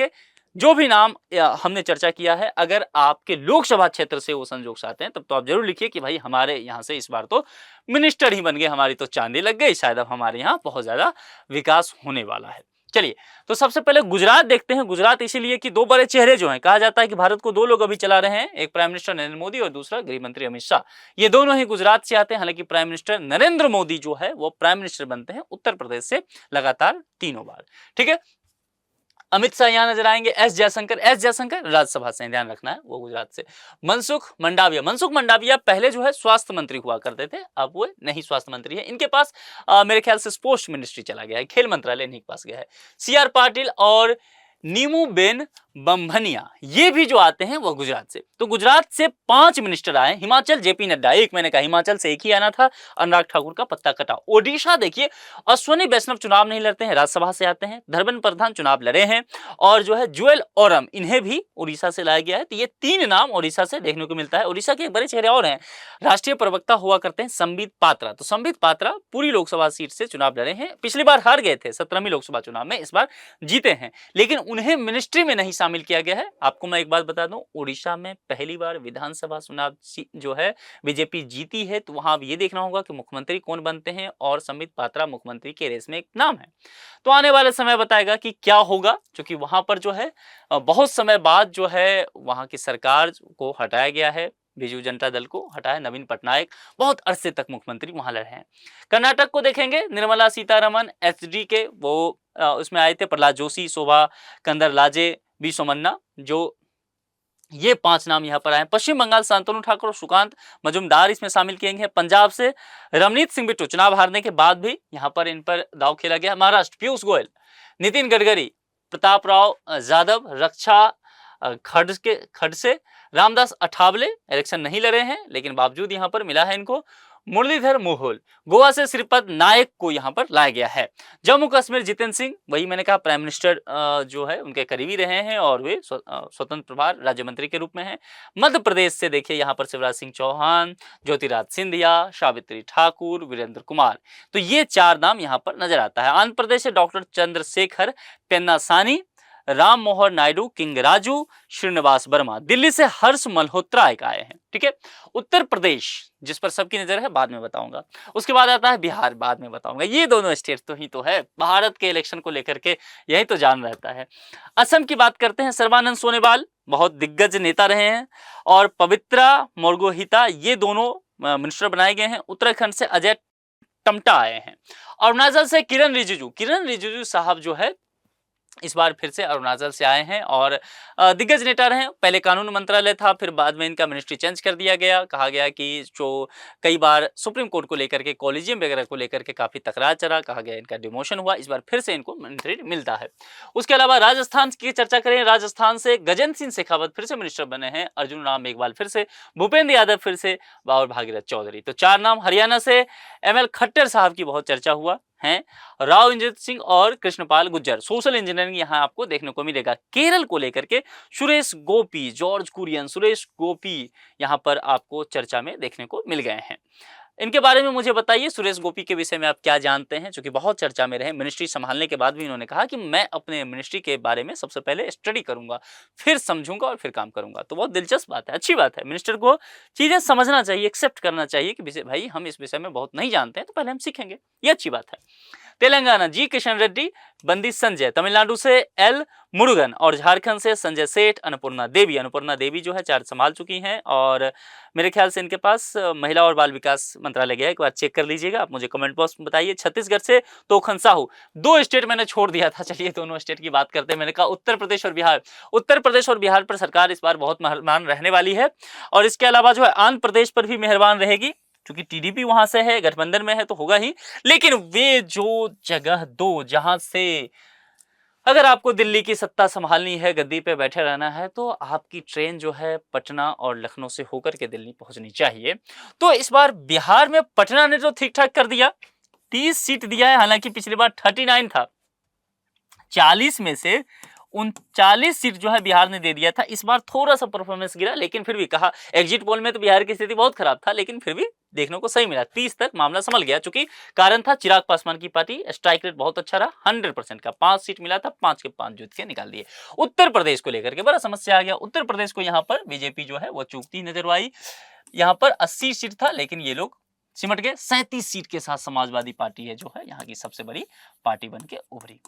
जो भी नाम हमने चर्चा किया है, अगर आपके लोकसभा क्षेत्र से वो संजोग से आते हैं, तब तो आप जरूर लिखिए कि भाई हमारे यहाँ से इस बार तो मिनिस्टर ही बन गए, हमारी तो चांदी लग गई, शायद अब हमारे यहाँ बहुत ज्यादा विकास होने वाला है। चलिए, तो सबसे पहले गुजरात देखते हैं। गुजरात इसीलिए कि दो बड़े चेहरे जो हैं, कहा जाता है कि भारत को 2 लोग अभी चला रहे हैं, एक प्राइम मिनिस्टर नरेंद्र मोदी और दूसरा गृह मंत्री अमित शाह। ये दोनों ही गुजरात से आते हैं। हालांकि प्राइम मिनिस्टर नरेंद्र मोदी जो है वो प्राइम मिनिस्टर बनते हैं उत्तर प्रदेश से लगातार 3 बार। ठीक है, अमित शाह यहां नजर आएंगे। एस जयशंकर राज्यसभा से, ध्यान रखना है, वो गुजरात से। मनसुख मंडाविया पहले जो है स्वास्थ्य मंत्री हुआ करते थे, अब वो नहीं स्वास्थ्य मंत्री है। इनके पास मेरे ख्याल से स्पोर्ट्स मिनिस्ट्री चला गया है, खेल मंत्रालय इन्हीं के पास गया है। सीआर पाटिल और नीमूबेन बम्भनिया ये भी जो आते हैं वो गुजरात से। तो गुजरात से 5 मिनिस्टर आए। हिमाचल जेपी नड्डा, एक मैंने कहा हिमाचल से एक ही आना था, अनुराग ठाकुर का पत्ता कटा। ओडिशा देखिए, अश्वनी वैष्णव चुनाव नहीं लड़ते हैं, राज्यसभा से आते हैं। धर्मेंद्र प्रधान चुनाव लड़े हैं, और जो है जुएल ओरम, इन्हें भी उड़ीसा से लाया गया है। तो ये 3 नाम उड़ीसा से देखने को मिलता है। उड़ीसा के एक बड़े चेहरे और हैं, राष्ट्रीय प्रवक्ता हुआ करते हैं संबित पात्रा। तो संबित पात्रा पूरी लोकसभा सीट से चुनाव लड़े हैं, पिछली बार हार गए थे 17वीं लोकसभा चुनाव में, इस बार जीते हैं। लेकिन उन्हें मिनिस्ट्री में नहीं शामिल किया गया है। आपको मैं एक बात बता दूं, उड़ीसा में पहली बार विधानसभा चुनाव जो है बीजेपी जीती है, तो वहां अब ये देखना होगा कि मुख्यमंत्री कौन बनते हैं, और संबित पात्रा मुख्यमंत्री के रेस में एक नाम है। तो आने वाला समय बताएगा कि क्या होगा, क्योंकि वहां पर जो है बहुत समय बाद जो है वहां की सरकार को हटाया गया है, बीजू जनता दल को हटाया, नवीन पटनायक बहुत अरसे तक मुख्यमंत्री वहां लड़े हैं। कर्नाटक को देखेंगे, निर्मला सीतारमन एचडी के वो उसमें आए थे, प्रहलाद जोशी, शोभा कंदरलाजे, बी सोमन्ना, जो ये 5 नाम यहाँ पर आए। पश्चिम बंगाल शांतनु ठाकुर और सुकांत मजुमदार इसमें शामिल किए गए हैं। पंजाब से रमनीत सिंह बिट्टू चुनाव हारने के बाद भी यहाँ पर इन पर दाव खेला गया। महाराष्ट्र पीयूष गोयल, नितिन गडकरी, प्रताप राव जाधव, रक्षा खड़से, रामदास अठावले इलेक्शन नहीं लड़े हैं, लेकिन बावजूद यहाँ पर मिला है इनको। मुरलीधर मोहोल, गोवा से श्रीपद नायक को यहाँ पर लाया गया है। जम्मू कश्मीर जितेंद्र सिंह, वही मैंने कहा प्राइम मिनिस्टर जो है उनके करीबी रहे हैं, और वे स्वतंत्र प्रभार राज्य मंत्री के रूप में हैं। मध्य प्रदेश से देखिए यहाँ पर शिवराज सिंह चौहान, ज्योतिराज सिंधिया, सावित्री ठाकुर, वीरेंद्र कुमार, तो ये 4 नाम यहाँ पर नजर आता है। आंध्र प्रदेश से डॉक्टर चंद्रशेखर पेन्नासानी, राम मोहन नायडू, किंग राजू, श्रीनिवास वर्मा। दिल्ली से हर्ष मल्होत्रा एक आए हैं, ठीक है। उत्तर प्रदेश जिस पर सबकी नजर है, बाद में बताऊंगा। उसके बाद आता है बिहार, बाद में बताऊंगा। ये दोनों स्टेट तो ही तो है भारत के इलेक्शन को लेकर के, यही तो जान रहता है। असम की बात करते हैं, सर्बानंद सोनोवाल बहुत दिग्गज नेता रहे हैं, और पवित्रा मोर्गोहिता, ये दोनों मिनिस्टर बनाए गए हैं। उत्तराखंड से अजय टमटा आए हैं। अरुणाचल से किरण रिजिजू साहब जो है इस बार फिर से अरुणाचल से आए हैं, और दिग्गज नेता रहे। पहले कानून मंत्रालय था, फिर बाद में इनका मिनिस्ट्री चेंज कर दिया गया। कहा गया कि जो कई बार सुप्रीम कोर्ट को लेकर के, कॉलेजियम वगैरह को लेकर के काफी तकरार चला, कहा गया इनका डिमोशन हुआ। इस बार फिर से इनको मिनिस्ट्री मिलता है। उसके अलावा राजस्थान की चर्चा करें, राजस्थान से गजेंद्र सिंह शेखावत फिर से मिनिस्टर बने हैं, अर्जुन राम मेघवाल फिर से, भूपेंद्र यादव फिर से, और भागीरथ चौधरी। तो 4 नाम। हरियाणा से ML खट्टर साहब की बहुत चर्चा हुआ हैं, राव इंद्रजीत सिंह और कृष्णपाल गुर्जर, सोशल इंजीनियरिंग यहाँ आपको देखने को मिलेगा। केरल को लेकर के सुरेश गोपी, जॉर्ज कुरियन, सुरेश गोपी यहाँ पर आपको चर्चा में देखने को मिल गए हैं। इनके बारे में मुझे बताइए, सुरेश गोपी के विषय में आप क्या जानते हैं, क्योंकि बहुत चर्चा में रहे। मिनिस्ट्री संभालने के बाद भी इन्होंने कहा कि मैं अपने मिनिस्ट्री के बारे में सबसे पहले स्टडी करूंगा, फिर समझूंगा और फिर काम करूंगा। तो बहुत दिलचस्प बात है, अच्छी बात है। मिनिस्टर को चीजें समझना चाहिए, एक्सेप्ट करना चाहिए कि भाई हम इस विषय में बहुत नहीं जानते हैं, तो पहले हम सीखेंगे, ये अच्छी बात है। तेलंगाना जी किशन रेड्डी, बंदी संजय, तमिलनाडु से एल मुरुगन, और झारखंड से संजय सेठ, अन्नपूर्णा देवी जो है 4 संभाल चुकी हैं, और मेरे ख्याल से इनके पास महिला और बाल विकास मंत्रालय गया, एक बार चेक कर लीजिएगा, आप मुझे कमेंट बॉक्स में बताइए। छत्तीसगढ़ से तोखन साहू, 2 स्टेट मैंने छोड़ दिया था, चलिए दोनों स्टेट की बात करते हैं। मैंने कहा उत्तर प्रदेश और बिहार, उत्तर प्रदेश और बिहार पर सरकार इस बार बहुत मेहरबान रहने वाली है, और इसके अलावा जो है आंध्र प्रदेश पर भी मेहरबान रहेगी, क्योंकि टीडीपी वहां से है, गठबंधन में है, तो होगा ही। लेकिन वे जो जगह दो जहां से अगर आपको दिल्ली की सत्ता संभालनी है, गद्दी पे बैठे रहना है, तो आपकी ट्रेन जो है पटना और लखनऊ से होकर के दिल्ली पहुंचनी चाहिए। तो इस बार बिहार में पटना ने तो ठीक ठाक कर दिया, 30 सीट दिया है, हालांकि पिछली बार 39 था, 40 में से 39 सीट जो है बिहार ने दे दिया था। इस बार थोड़ा सा परफॉर्मेंस गिरा, लेकिन फिर भी कहा एग्जिट पोल में तो बिहार की स्थिति बहुत खराब था, लेकिन फिर भी देखने को सही मिला, 30 तक मामला संभल गया। चूंकि कारण था चिराग पासवान की पार्टी, स्ट्राइक रेट बहुत अच्छा रहा, 100% का 5 सीट मिला था, 5 के 5 जीत के निकाल दिए। उत्तर प्रदेश को लेकर के बड़ा समस्या आ गया। उत्तर प्रदेश को यहाँ पर बीजेपी जो है वो चूकती नजर आई। यहाँ पर 80 सीट था, लेकिन ये लोग सिमट गए। 37 सीट के साथ समाजवादी पार्टी है जो है यहाँ की सबसे बड़ी पार्टी बन के उभरी।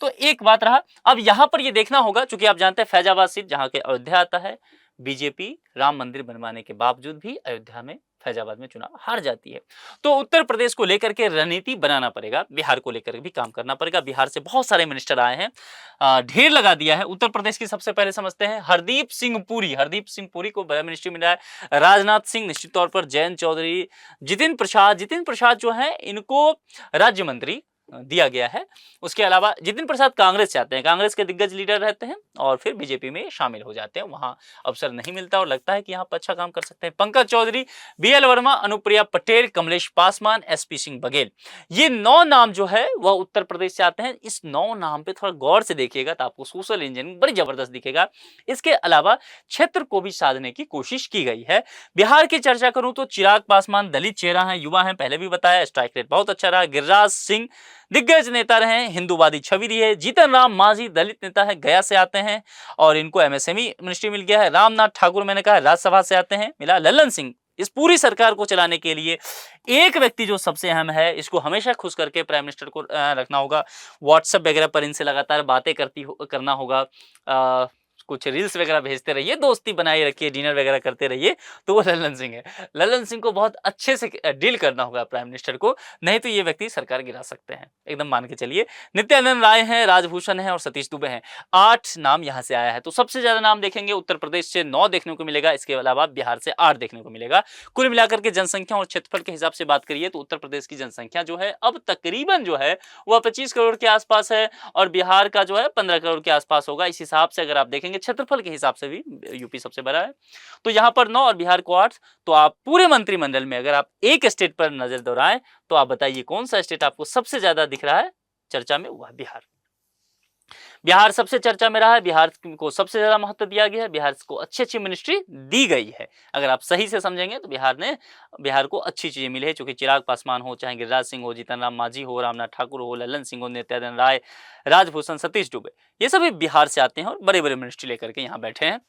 तो एक बात रहा, अब यहाँ पर ये देखना होगा, चूंकि आप जानते हैं फैजाबाद सीट जहाँ के अयोध्या आता है, बीजेपी राम मंदिर बनवाने के बावजूद भी अयोध्या में, फैजाबाद में चुनाव हार जाती है। तो उत्तर प्रदेश को लेकर के रणनीति बनाना पड़ेगा, बिहार को लेकर भी काम करना पड़ेगा। बिहार से बहुत सारे मिनिस्टर आए हैं, ढेर लगा दिया है। उत्तर प्रदेश की सबसे पहले समझते हैं हरदीप सिंह पुरी को बड़ा मिनिस्ट्री मिला है। राजनाथ सिंह निश्चित तौर पर, जयंत चौधरी, जितिन प्रसाद जो है इनको राज्य मंत्री दिया गया है। उसके अलावा जितिन प्रसाद कांग्रेस से आते हैं, कांग्रेस के दिग्गज लीडर रहते हैं और फिर बीजेपी में शामिल हो जाते हैं, वहां अवसर नहीं मिलता और लगता है कि यहाँ पर अच्छा काम कर सकते हैं। पंकज चौधरी, BL वर्मा, अनुप्रिया पटेल, कमलेश पासवान, SP सिंह बघेल, ये 9 नाम जो है वह उत्तर प्रदेश से आते हैं। इस 9 नाम पे थोड़ा गौर से देखिएगा तो आपको सोशल इंजीनियरिंग बड़ी जबरदस्त दिखेगा। इसके अलावा क्षेत्र को भी साधने की कोशिश की गई है। बिहार की चर्चा करूं तो चिराग पासवान दलित चेहरा है, युवा है, पहले भी बताया, स्ट्राइक रेट बहुत अच्छा रहा। गिरिराज सिंह दिग्गज नेता रहे, हिंदूवादी छवि दी है। जीतन राम मांझी दलित नेता है, गया से आते हैं और इनको एमएसएमई मिनिस्ट्री मिल गया है। रामनाथ ठाकुर मैंने कहा राज्यसभा से आते हैं, मिला। लल्लन सिंह, इस पूरी सरकार को चलाने के लिए एक व्यक्ति जो सबसे अहम है, इसको हमेशा खुश करके प्राइम मिनिस्टर को रखना होगा। व्हाट्सएप वगैरह पर इनसे लगातार बातें करना होगा, कुछ रील्स वगैरह भेजते रहिए, दोस्ती बनाए रखिए, डिनर वगैरह करते रहिए, तो वो लल्लन सिंह है। लल्लन सिंह को बहुत अच्छे से डील करना होगा प्राइम मिनिस्टर को, नहीं तो ये व्यक्ति सरकार गिरा सकते हैं, एकदम मान के चलिए। नित्यानंद राय हैं, राजभूषण हैं और सतीश दुबे हैं। 8 नाम यहाँ से आया है। तो सबसे ज्यादा नाम देखेंगे उत्तर प्रदेश से 9 देखने को मिलेगा, इसके अलावा बिहार से 8 देखने को मिलेगा। कुल मिलाकर के जनसंख्या और क्षेत्रफल के हिसाब से बात करिए तो उत्तर प्रदेश की जनसंख्या जो है अब तकरीबन जो है वह 25 करोड़ के आसपास है और बिहार का जो है 15 करोड़ के आसपास होगा। इस हिसाब से अगर आप देखेंगे क्षेत्रफल के हिसाब से भी यूपी सबसे बड़ा है। तो यहाँ पर 9 और बिहार को 8। तो आप पूरे मंत्रिमंडल में अगर आप एक स्टेट पर नजर दौड़ाएं तो आप बताइए कौन सा स्टेट आपको सबसे ज्यादा दिख रहा है चर्चा में? हुआ बिहार। बिहार सबसे चर्चा में रहा है, बिहार को सबसे ज्यादा महत्व दिया गया है, बिहार को अच्छी अच्छी मिनिस्ट्री दी गई है। अगर आप सही से समझेंगे तो बिहार को अच्छी चीजें मिली है, क्योंकि चिराग पासवान हो, चाहे गिरिराज सिंह हो, जीतन राम मांझी हो, रामनाथ ठाकुर हो, लल्लन सिंह हो, नित्यानंद राय, राजभूषण, सतीश दुबे, ये सभी बिहार से आते हैं और बड़े बड़े मिनिस्ट्री लेकर के यहाँ बैठे हैं।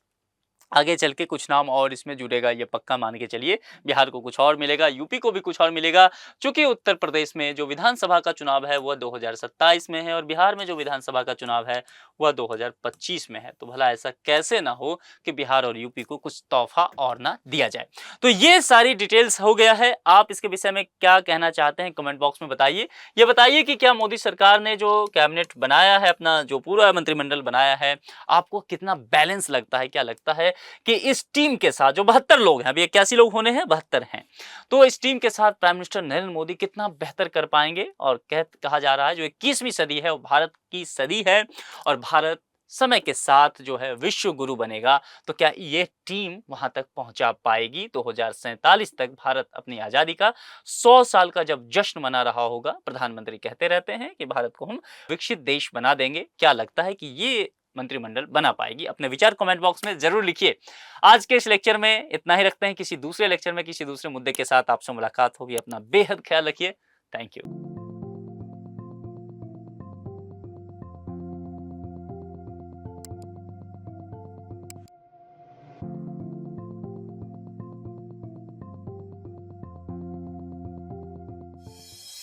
आगे चल के कुछ नाम और इसमें जुड़ेगा, ये पक्का मान के चलिए। बिहार को कुछ और मिलेगा, यूपी को भी कुछ और मिलेगा, क्योंकि उत्तर प्रदेश में जो विधानसभा का चुनाव है वह 2027 में है और बिहार में जो विधानसभा का चुनाव है वह 2025 में है। तो भला ऐसा कैसे ना हो कि बिहार और यूपी को कुछ तोहफा और ना दिया जाए। तो ये सारी डिटेल्स हो गया है। आप इसके विषय में क्या कहना चाहते हैं कमेंट बॉक्स में बताइए। ये बताइए कि क्या मोदी सरकार ने जो कैबिनेट बनाया है, अपना जो पूरा मंत्रिमंडल बनाया है, आपको कितना बैलेंस लगता है? क्या लगता है कि इस टीम के साथ जो 72 लोग हैं, अभी 81 लोग होने हैं, 72 हैं, तो इस टीम के साथ प्राइम मिनिस्टर नरेंद्र मोदी कितना बेहतर कर पाएंगे? और कहा जा रहा है जो 21वीं सदी है वो भारत की सदी है और भारत समय के साथ जो है विश्व गुरु बनेगा। तो क्या ये टीम वहां तक पहुंचा पाएगी? 2047 तक भारत अपनी आजादी का 100 साल का जब जश्न मना रहा होगा, प्रधानमंत्री कहते रहते हैं कि भारत को हम विकसित देश बना देंगे। क्या लगता है कि ये मंत्रिमंडल बना पाएगी? अपने विचार कमेंट बॉक्स में जरूर लिखिए। आज के इस लेक्चर में इतना ही रखते हैं। किसी दूसरे लेक्चर में किसी दूसरे मुद्दे के साथ आपसे मुलाकात होगी। अपना बेहद ख्याल रखिए। Thank you.